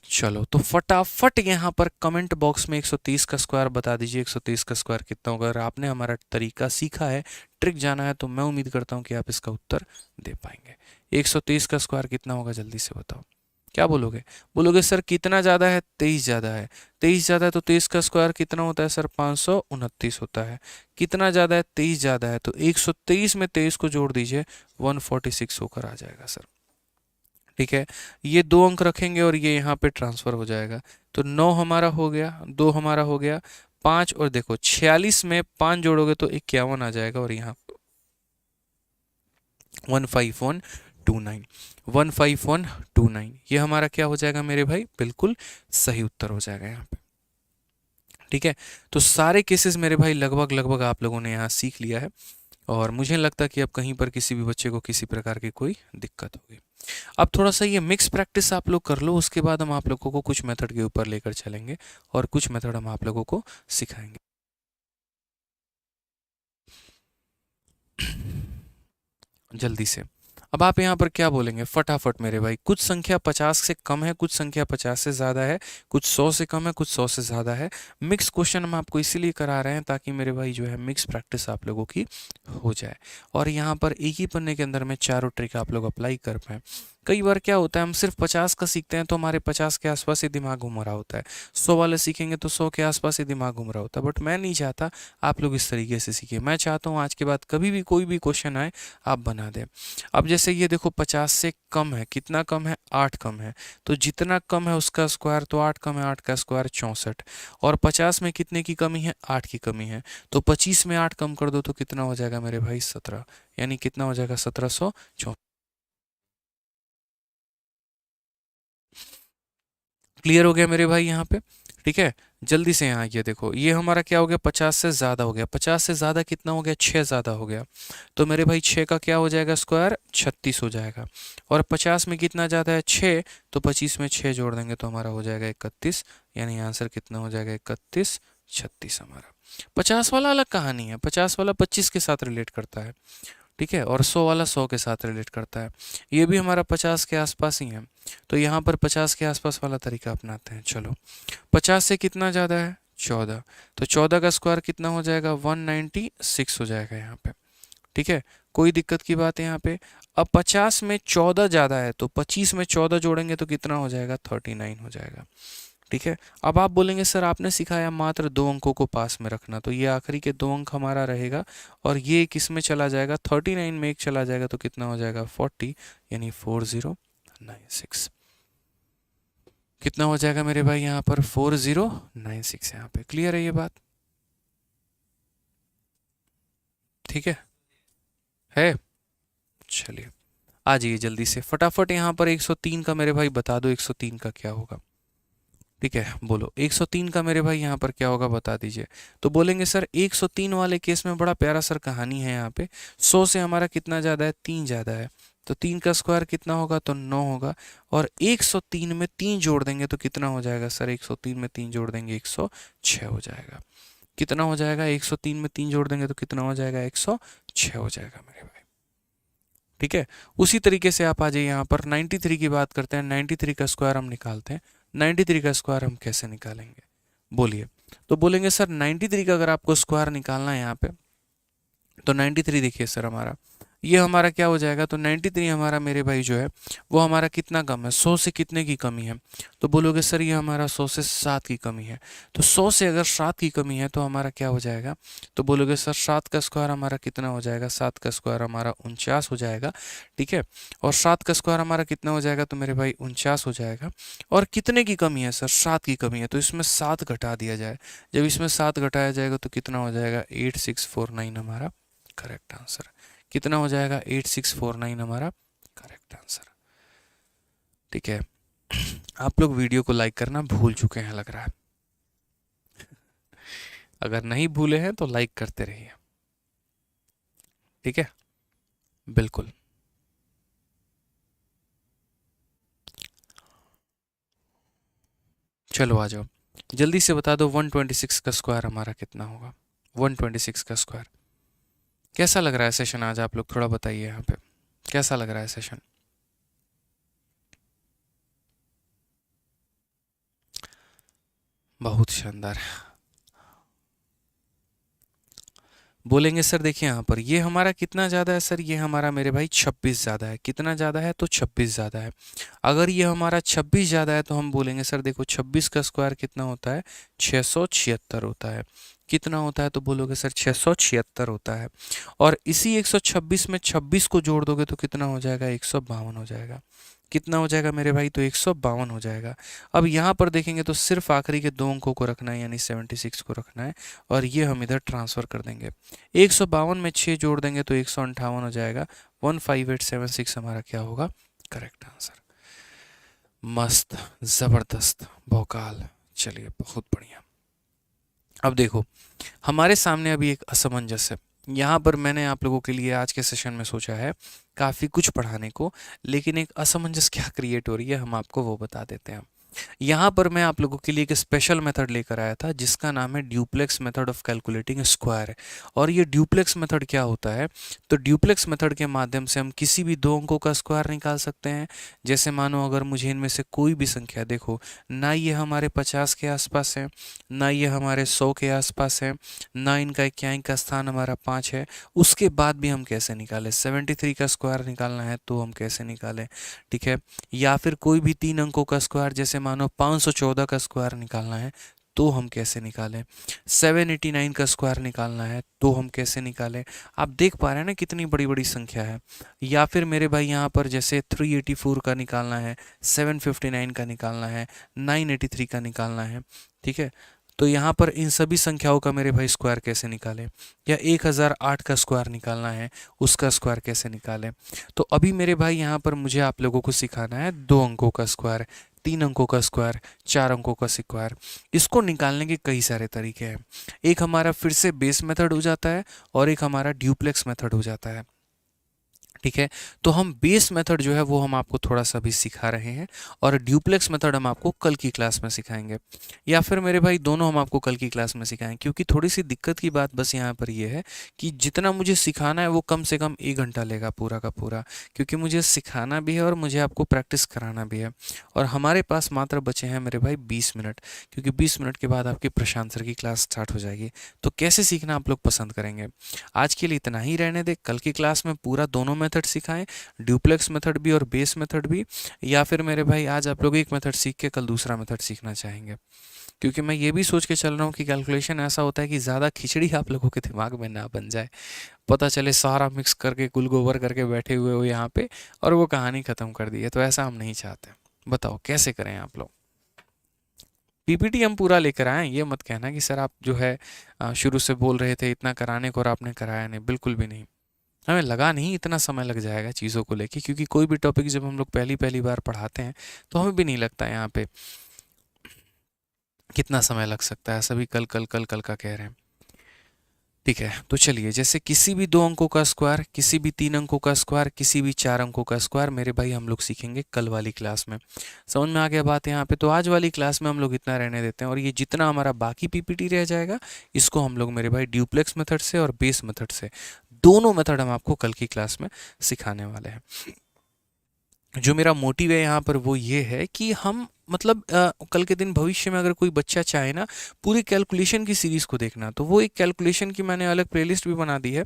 Speaker 1: चलो तो फटाफट यहाँ पर कमेंट बॉक्स में 130 का स्क्वायर बता दीजिए। 130 का स्क्वायर कितना होगा। अगर आपने हमारा तरीका सीखा है, ट्रिक जाना है, तो मैं उम्मीद करता हूँ कि आप इसका उत्तर दे पाएंगे। 130 का स्क्वायर कितना होगा, जल्दी से बताओ। क्या बोलोगे, बोलोगे सर कितना ज़्यादा है, 23 ज़्यादा है। 23 ज़्यादा है तो 23 का स्क्वायर कितना होता है सर, 529 होता है। कितना ज़्यादा है, 23 ज़्यादा है, तो 123 में 23 को जोड़ दीजिए, 146 होकर आ जाएगा सर। ठीक है, ये दो अंक रखेंगे और ये यहाँ पे ट्रांसफर हो जाएगा। तो 9 हमारा हो गया, 2 हमारा हो गया, 5 और देखो 46 में 5 जोड़ोगे तो 51 आ जाएगा, और यहाँ 15129, 15129 ये हमारा क्या हो जाएगा मेरे भाई, बिल्कुल सही उत्तर हो जाएगा यहाँ पे। ठीक है, तो सारे केसेस मेरे भाई लगभग लगभग आप लोगों ने यहाँ सीख लिया है, और मुझे नहीं लगता कि अब कहीं पर किसी भी बच्चे को किसी प्रकार की कोई दिक्कत होगी। अब थोड़ा सा ये मिक्स प्रैक्टिस आप लोग कर लो, उसके बाद हम आप लोगों को कुछ मेथड के ऊपर लेकर चलेंगे और कुछ मेथड हम आप लोगों को सिखाएंगे। जल्दी से अब आप यहाँ पर क्या बोलेंगे फटाफट मेरे भाई। कुछ संख्या 50 से कम है, कुछ संख्या 50 से ज़्यादा है, कुछ 100 से कम है, कुछ 100 से ज़्यादा है। मिक्स क्वेश्चन हम आपको इसीलिए करा रहे हैं ताकि मेरे भाई जो है मिक्स प्रैक्टिस आप लोगों की हो जाए, और यहाँ पर एक ही पन्ने के अंदर में चारों ट्रिक आप लोग अप्लाई कर पाएँ। कई बार क्या होता है, हम सिर्फ 50 का सीखते हैं तो हमारे 50 के आसपास ही दिमाग घूम रहा होता है, 100 वाले सीखेंगे तो 100 के आसपास ही दिमाग घूम रहा होता है। बट मैं नहीं चाहता आप लोग इस तरीके से सीखें। मैं चाहता हूँ आज के बाद कभी भी कोई भी क्वेश्चन आए आप बना दें। अब जैसे ये देखो 50 से कम है, कितना कम है, 8 कम है, तो जितना कम है उसका स्क्वायर, तो 8 कम है, 8 का स्क्वायर 64, और 50 में कितने की कमी है, 8 की कमी है, तो 25 में 8 कम कर दो तो कितना हो जाएगा मेरे भाई, 17, यानी कितना हो जाएगा 1764। क्लियर हो गया मेरे भाई यहाँ पे। ठीक है, जल्दी से यहाँ ये देखो, ये हमारा क्या हो गया, 50 से ज़्यादा हो गया। 50 से ज़्यादा कितना हो गया, 6 ज़्यादा हो गया, तो मेरे भाई 6 का क्या हो जाएगा स्क्वायर, 36 हो जाएगा। और 50 में कितना ज़्यादा है, 6, तो 25 में 6 जोड़ देंगे तो हमारा हो जाएगा 31, यानी आंसर कितना हो जाएगा, 31, 36 हमारा। 50 वाला अलग कहानी है, 50 वाला 25 के साथ रिलेट करता है। ठीक है, और 100 वाला 100 के साथ रिलेट करता है। ये भी हमारा 50 के आसपास ही है, तो यहाँ पर 50 के आसपास वाला तरीका अपनाते हैं। चलो 50 से कितना ज़्यादा है, 14, तो 14 का स्क्वायर कितना हो जाएगा, 196 हो जाएगा यहाँ पे। ठीक है, कोई दिक्कत की बात है यहाँ पे। अब 50 में 14 ज़्यादा है, तो 25 में 14 जोड़ेंगे तो कितना हो जाएगा, 39 हो जाएगा। ठीक है, अब आप बोलेंगे सर आपने सिखाया मात्र 2 अंकों को पास में रखना, तो ये आखिरी के 2 अंक हमारा रहेगा, और ये किस में चला जाएगा, 39 में एक चला जाएगा तो कितना हो जाएगा, 40, यानी 4096। कितना हो जाएगा मेरे भाई यहाँ पर, 4096 यहाँ पे। क्लियर है ये बात, ठीक है। चलिए आ जाइए जल्दी से फटाफट यहाँ पर 103 का मेरे भाई बता दो, 103 का क्या होगा। ठीक है, बोलो 103 का मेरे भाई यहाँ पर क्या होगा बता दीजिए। तो बोलेंगे सर 103 वाले केस में बड़ा प्यारा सर कहानी है यहाँ पे। 100 से हमारा कितना ज़्यादा है, 3 ज़्यादा है, तो 3 का स्क्वायर कितना होगा, तो 9 होगा, और 103 में 3 जोड़ देंगे तो कितना हो जाएगा सर, 103 में 3 जोड़ देंगे 106 हो जाएगा। कितना हो जाएगा, 103 में 3 जोड़ देंगे तो कितना हो जाएगा, 106 हो जाएगा मेरे भाई। ठीक है, उसी तरीके से आप आ जाइए यहाँ पर 93 की बात करते हैं। 93 का स्क्वायर हम निकालते हैं। 93 का स्क्वायर हम कैसे निकालेंगे, बोलिए। तो बोलेंगे सर 93 का अगर आपको स्क्वायर निकालना है यहाँ पे, तो 93 देखिए सर हमारा, ये हमारा क्या हो जाएगा, तो 93 हमारा मेरे भाई जो है वो हमारा कितना कम है, 100 से कितने की कमी है, तो बोलोगे सर ये हमारा 100 से 7 की कमी है। तो 100 से अगर 7 की कमी है तो हमारा क्या हो जाएगा, तो बोलोगे सर 7 का स्क्वायर हमारा कितना हो जाएगा, 7 का स्क्वायर हमारा 49 हो जाएगा। ठीक है, और 7 का स्क्वायर हमारा कितना हो जाएगा, तो मेरे भाई 49 हो जाएगा। और कितने की कमी है सर, 7 की कमी है, तो इसमें 7 घटा दिया जाए। जब इसमें 7 घटाया जाएगा तो कितना हो जाएगा, 8649 हमारा करेक्ट आंसर। कितना हो जाएगा 8649 हमारा करेक्ट आंसर। ठीक है, आप लोग वीडियो को लाइक करना भूल चुके हैं लग रहा है। अगर नहीं भूले हैं तो लाइक करते रहिए। ठीक है, बिल्कुल। चलो आ जाओ, जल्दी से बता दो 126 का स्क्वायर हमारा कितना होगा। 126 का स्क्वायर। कैसा लग रहा है सेशन आज, आप लोग थोड़ा बताइए यहाँ पे, कैसा लग रहा है सेशन। बहुत शानदार। बोलेंगे सर देखिए यहाँ पर ये हमारा कितना ज़्यादा है सर, ये हमारा मेरे भाई 26 ज़्यादा है। कितना ज़्यादा है तो 26 ज़्यादा है। अगर ये हमारा 26 ज़्यादा है तो हम बोलेंगे सर देखो 26 का स्क्वायर कितना होता है, 676 होता है। कितना होता है तो बोलोगे सर 676 होता है। और इसी 126 में 26 को जोड़ दोगे तो कितना हो जाएगा, 152 हो जाएगा। कितना हो जाएगा मेरे भाई, तो 152 हो जाएगा। अब यहाँ पर देखेंगे तो सिर्फ आखिरी के दो अंकों को रखना है, यानी 76 को रखना है, और ये हम इधर ट्रांसफ़र कर देंगे। 152 में 6 जोड़ देंगे तो 158 हो जाएगा। 15876 हमारा क्या होगा, करेक्ट आंसर। मस्त, ज़बरदस्त, भौकाल। चलिए बहुत बढ़िया। अब देखो हमारे सामने अभी एक असमंजस है। यहाँ पर मैंने आप लोगों के लिए आज के सेशन में सोचा है काफ़ी कुछ पढ़ाने को, लेकिन एक असमंजस क्या क्रिएट हो रही है हम आपको वो बता देते हैं। यहाँ पर मैं आप लोगों के लिए एक स्पेशल मेथड लेकर आया था जिसका नाम है duplex method of calculating square. और ये ड्यूप्लेक्स मेथड क्या होता है, तो ड्यूप्लेक्स मेथड के माध्यम से हम किसी भी दो अंकों का स्क्वायर निकाल सकते हैं। जैसे मानो अगर मुझे इनमें से कोई भी संख्या, देखो ना ये हमारे 50 के आसपास है, ना ये हमारे 100 के आसपास है, ना इनका इक्याई का स्थान हमारा 5 है, उसके बाद भी हम कैसे निकालें। 73 का स्क्वायर निकालना है तो हम कैसे निकालें, ठीक है। या फिर कोई भी तीन अंकों का स्क्वायर, जैसे मानो 514 का स्क्वायर निकालना है तो हम कैसे निकालें। 789 का स्क्वायर निकालना है तो हम कैसे निकालें। आप देख पा रहे हैं ना कितनी बड़ी बड़ी संख्या है। या फिर मेरे भाई यहाँ पर जैसे 384 का निकालना है, 759 का निकालना है, 983 का निकालना है, ठीक है। तो यहाँ पर इन सभी संख्याओं का मेरे भाई स्क्वायर कैसे निकालें। या 1008 का स्क्वायर निकालना है, उसका स्क्वायर कैसे निकालें। तो अभी मेरे भाई यहाँ पर मुझे आप लोगों को सिखाना है दो अंकों का स्क्वायर, तीन अंकों का स्क्वायर, चार अंकों का स्क्वायर। इसको निकालने के कई सारे तरीके हैं। एक हमारा फिर से बेस मेथड हो जाता है और एक हमारा ड्यूप्लेक्स मेथड हो जाता है, ठीक है। तो हम बेस मेथड जो है वो हम आपको थोड़ा सा भी सिखा रहे हैं, और ड्यूप्लेक्स मेथड हम आपको कल की क्लास में सिखाएंगे। या फिर मेरे भाई दोनों हम आपको कल की क्लास में सिखाएंगे, क्योंकि थोड़ी सी दिक्कत की बात बस यहाँ पर ये है कि जितना मुझे सिखाना है वो कम से कम 1 घंटा लेगा पूरा का पूरा, क्योंकि मुझे सिखाना भी है और मुझे आपको प्रैक्टिस कराना भी है। और हमारे पास मात्र बचे हैं मेरे भाई 20 मिनट, क्योंकि 20 मिनट के बाद आपकी प्रशांत सर की क्लास स्टार्ट हो जाएगी। तो कैसे सीखना आप लोग पसंद करेंगे। आज के लिए इतना ही रहने दे, कल की क्लास में पूरा दोनों मेथड सिखाएं, ड्यूप्लेक्स मेथड भी और बेस मेथड भी। या फिर मेरे भाई आज आप लोग एक मेथड सीख के कल दूसरा मेथड सीखना चाहेंगे, क्योंकि मैं ये भी सोच के चल रहा हूँ कि कैलकुलेशन ऐसा होता है कि ज़्यादा खिचड़ी आप लोगों के दिमाग में ना बन जाए, पता चले सारा मिक्स करके गुल गोबर करके बैठे हुए हो यहाँ पे और वो कहानी ख़त्म कर दी है। तो ऐसा हम नहीं चाहते। बताओ कैसे करें आप लोग। पीपीटी हम पूरा लेकर आए, ये मत कहना कि सर आप जो है शुरू से बोल रहे थे इतना कराने को और आपने कराया नहीं। बिल्कुल भी नहीं, हमें लगा नहीं इतना समय लग जाएगा चीज़ों को लेके, क्योंकि कोई भी टॉपिक जब हम लोग पहली पहली बार पढ़ाते हैं तो हमें भी नहीं लगता यहाँ पे कितना समय लग सकता है। सभी कल कल कल कल का कह रहे हैं, ठीक है। तो चलिए, जैसे किसी भी दो अंकों का स्क्वायर, किसी भी तीन अंकों का स्क्वायर, किसी भी चार अंकों का स्क्वायर मेरे भाई हम लोग सीखेंगे कल वाली क्लास में। समझ में आ गया बात यहाँ पे। तो आज वाली क्लास में हम लोग इतना रहने देते हैं, और ये जितना हमारा बाकी पीपीटी रह जाएगा इसको हम लोग मेरे भाई ड्यूप्लेक्स मेथड से और बेस मेथड से, दोनों मेथड हम आपको कल की क्लास में सिखाने वाले हैं। जो मेरा मोटिव है यहाँ पर वो ये है कि हम मतलब कल के दिन भविष्य में अगर कोई बच्चा चाहे ना पूरी कैलकुलेशन की सीरीज़ को देखना, तो वो एक कैलकुलेशन की मैंने अलग प्लेलिस्ट भी बना दी है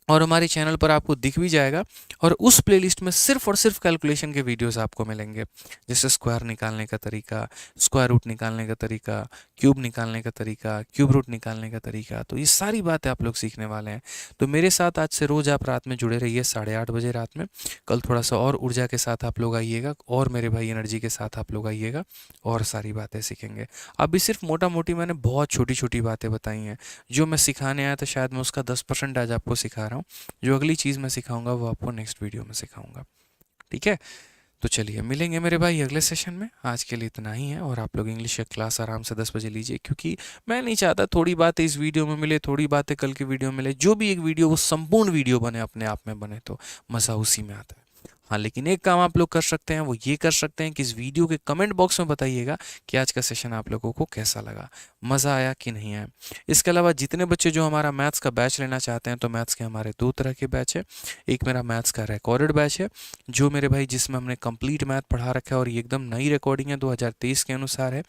Speaker 1: और हमारे चैनल पर आपको दिख भी जाएगा। और उस प्लेलिस्ट में सिर्फ और सिर्फ कैलकुलेशन के वीडियोस आपको मिलेंगे, जैसे स्क्वायर निकालने का तरीका, स्क्वायर रूट निकालने का तरीका, क्यूब निकालने का तरीका, क्यूब रूट निकालने का तरीका। तो ये सारी बातें आप लोग सीखने वाले हैं। तो मेरे साथ आज से रोज़ आप रात में जुड़े रहिए 8:30 बजे रात में। कल थोड़ा सा और ऊर्जा के साथ आप लोग आइएगा, और मेरे भाई एनर्जी के साथ आप लोग आइएगा और सारी बातें सीखेंगे। अभी सिर्फ मोटा मोटी मैंने बहुत छोटी छोटी बातें बताई हैं। जो मैं सिखाने आया था शायद मैं उसका 10% आज आपको सिखा रहा हूँ। रहा हूँ। जो अगली चीज़ मैं सिखाऊंगा वो आपको नेक्स्ट वीडियो में सिखाऊंगा, ठीक है। तो चलिए मिलेंगे मेरे भाई अगले सेशन में। आज के लिए इतना ही है, और आप लोग इंग्लिश का क्लास आराम से 10 बजे लीजिए, क्योंकि मैं नहीं चाहता थोड़ी बातें इस वीडियो में मिले, थोड़ी बातें कल की वीडियो में मिले। जो भी एक वीडियो वो संपूर्ण वीडियो बने, अपने आप में बने, तो मज़ा उसी में आता है। हाँ, लेकिन एक काम आप लोग कर सकते हैं, वो ये कर सकते हैं कि इस वीडियो के कमेंट बॉक्स में बताइएगा कि आज का सेशन आप लोगों को कैसा लगा, मज़ा आया कि नहीं आया। इसके अलावा जितने बच्चे जो हमारा मैथ्स का बैच लेना चाहते हैं, तो मैथ्स के हमारे 2 तरह के बैच है। एक मेरा मैथ्स का रिकॉर्डेड बैच है, जो मेरे भाई जिसमें हमने कंप्लीट मैथ पढ़ा रखा है, और ये एकदम नई रिकॉर्डिंग है, 2023 के अनुसार है,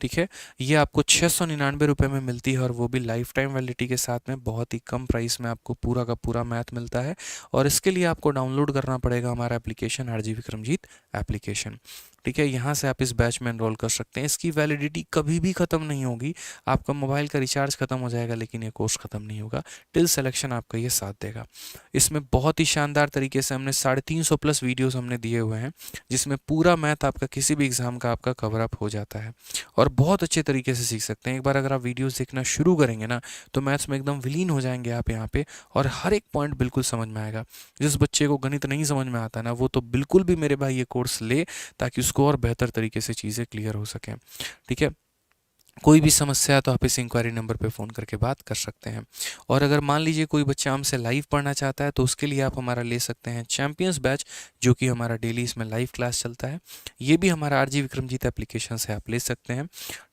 Speaker 1: ठीक है। ये आपको 699 रुपये में मिलती है, और वो भी लाइफ टाइम वैलिडिटी के साथ में, बहुत ही कम प्राइस में आपको पूरा का पूरा मैथ मिलता है। और इसके लिए आपको डाउनलोड करना पड़ेगा हमारा एप्लीकेशन, आरजी विक्रमजीत एप्लीकेशन, ठीक है। यहाँ से आप इस बैच में एनरोल कर सकते हैं। इसकी वैलिडिटी कभी भी ख़त्म नहीं होगी। आपका मोबाइल का रिचार्ज ख़त्म हो जाएगा, लेकिन ये कोर्स ख़त्म नहीं होगा। टिल सिलेक्शन आपका ये साथ देगा। इसमें बहुत ही शानदार तरीके से हमने 350 प्लस वीडियोस हमने दिए हुए हैं, जिसमें पूरा मैथ आपका किसी भी एग्ज़ाम का आपका कवर अप हो जाता है, और बहुत अच्छे तरीके से सीख सकते हैं। एक बार अगर आप वीडियोस देखना शुरू करेंगे ना, तो मैथ्स में एकदम विलीन हो जाएंगे आप यहाँ पे, और हर एक पॉइंट बिल्कुल समझ में आएगा। जिस बच्चे को गणित नहीं समझ में आता ना, वो तो बिल्कुल भी मेरे भाई ये कोर्स ले, ताकि उसको और बेहतर तरीके से चीज़ें क्लियर हो सकें, ठीक है। कोई भी समस्या है तो आप इस इंक्वायरी नंबर पे फ़ोन करके बात कर सकते हैं। और अगर मान लीजिए कोई बच्चा हमसे लाइव पढ़ना चाहता है, तो उसके लिए आप हमारा ले सकते हैं चैंपियंस बैच, जो कि हमारा डेली इसमें लाइव क्लास चलता है। ये भी हमारा आरजी विक्रमजीत एप्लीकेशन से आप ले सकते हैं,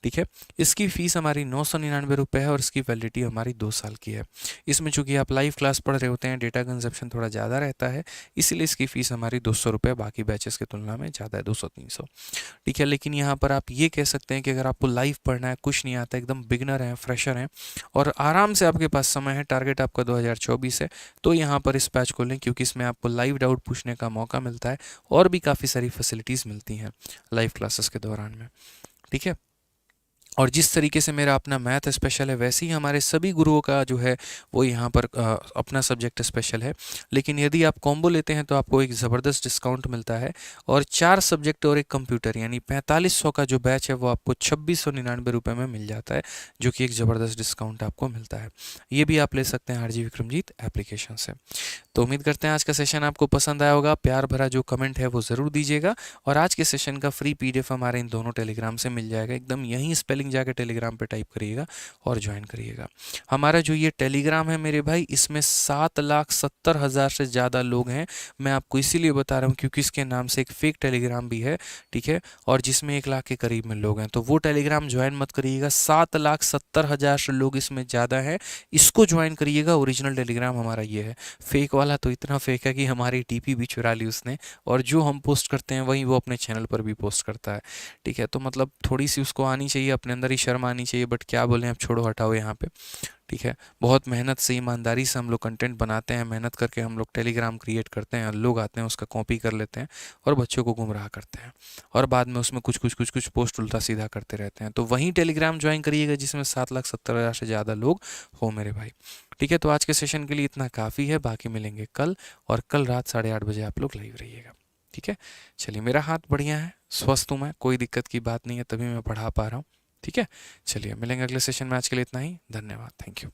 Speaker 1: ठीक है। इसकी फ़ीस हमारी 999 रुपये है, और इसकी वैलिडिटी हमारी 2 साल की है। इसमें चूँकि आप लाइव क्लास पढ़ रहे होते हैं, डेटा कंजप्शन थोड़ा ज़्यादा रहता है, इसीलिए इसकी फ़ीस हमारी 200 रुपये बाकी बैचेस की तुलना में ज़्यादा है, 200-300, ठीक है। लेकिन यहाँ पर आप ये कह सकते हैं कि अगर आपको लाइव पढ़ना है, कुछ नहीं आता, एकदम बिगनर हैं, फ्रेशर हैं, और आराम से आपके पास समय है, टारगेट आपका 2024 है, तो यहाँ पर इस बैच को लें, क्योंकि इसमें आपको लाइव डाउट पूछने का मौका मिलता है, और भी काफ़ी सारी फैसिलिटीज़ मिलती हैं लाइव क्लासेस के दौरान में, ठीक है। और जिस तरीके से मेरा अपना मैथ स्पेशल है, वैसे ही हमारे सभी गुरुओं का जो है वो यहाँ पर अपना सब्जेक्ट स्पेशल है। लेकिन यदि आप कॉम्बो लेते हैं तो आपको एक ज़बरदस्त डिस्काउंट मिलता है, और 4 सब्जेक्ट और एक कंप्यूटर, यानी 4500 का जो बैच है वो आपको 2699 रुपये में मिल जाता है, जो कि एक ज़बरदस्त डिस्काउंट आपको मिलता है। ये भी आप ले सकते हैं आरजी विक्रमजीत एप्लीकेशन से। तो उम्मीद करते हैं आज का सेशन आपको पसंद आया होगा। प्यार भरा जो कमेंट है वो ज़रूर दीजिएगा, और आज के सेशन का फ्री पीडीएफ हमारे इन दोनों टेलीग्राम से मिल जाएगा। एकदम यहीं स्पेलिंग जाकर टेलीग्राम पे टाइप करिएगा और ज्वाइन करिएगा। हमारा जो ये टेलीग्राम है मेरे भाई, इसमें 7,70,000 से ज़्यादा लोग हैं। मैं आपको इसीलिए बता रहा हूँ क्योंकि इसके नाम से एक फेक टेलीग्राम भी है, ठीक है, और जिसमें 1 लाख के करीब में लोग हैं। तो वो टेलीग्राम ज्वाइन मत करिएगा, 7,70,000 से लोग इसमें ज़्यादा हैं, इसको ज्वाइन करिएगा। ओरिजिनल टेलीग्राम हमारा ये है। फेक वाला तो इतना फेक है कि हमारी टीपी भी चुरा ली उसने, और जो हम पोस्ट करते हैं वही वो अपने चैनल पर भी पोस्ट करता है, ठीक है। तो मतलब थोड़ी सी उसको आनी चाहिए, अपने अंदर ही शर्म आनी चाहिए, बट क्या बोलें, अब छोड़ो, हटाओ यहाँ पे, ठीक है। बहुत मेहनत से, ईमानदारी से हम लोग कंटेंट बनाते हैं, मेहनत करके हम लोग टेलीग्राम क्रिएट करते हैं, लोग आते हैं उसका कॉपी कर लेते हैं और बच्चों को गुमराह करते हैं, और बाद में उसमें कुछ पोस्ट उल्टा सीधा करते रहते हैं। तो वहीं टेलीग्राम ज्वाइन करिएगा जिसमें 7,70,000 से ज़्यादा लोग हो मेरे भाई, ठीक है। तो आज के सेशन के लिए इतना काफ़ी है, बाकी मिलेंगे कल, और कल रात 8:30 बजे आप लोग लाइव रहिएगा, ठीक है। चलिए, मेरा हाथ बढ़िया है, स्वस्थ हूँ मैं, कोई दिक्कत की बात नहीं है, तभी मैं पढ़ा पा रहा हूँ, ठीक है। चलिए मिलेंगे अगले सेशन में। आज के लिए इतना ही, धन्यवाद, थैंक यू।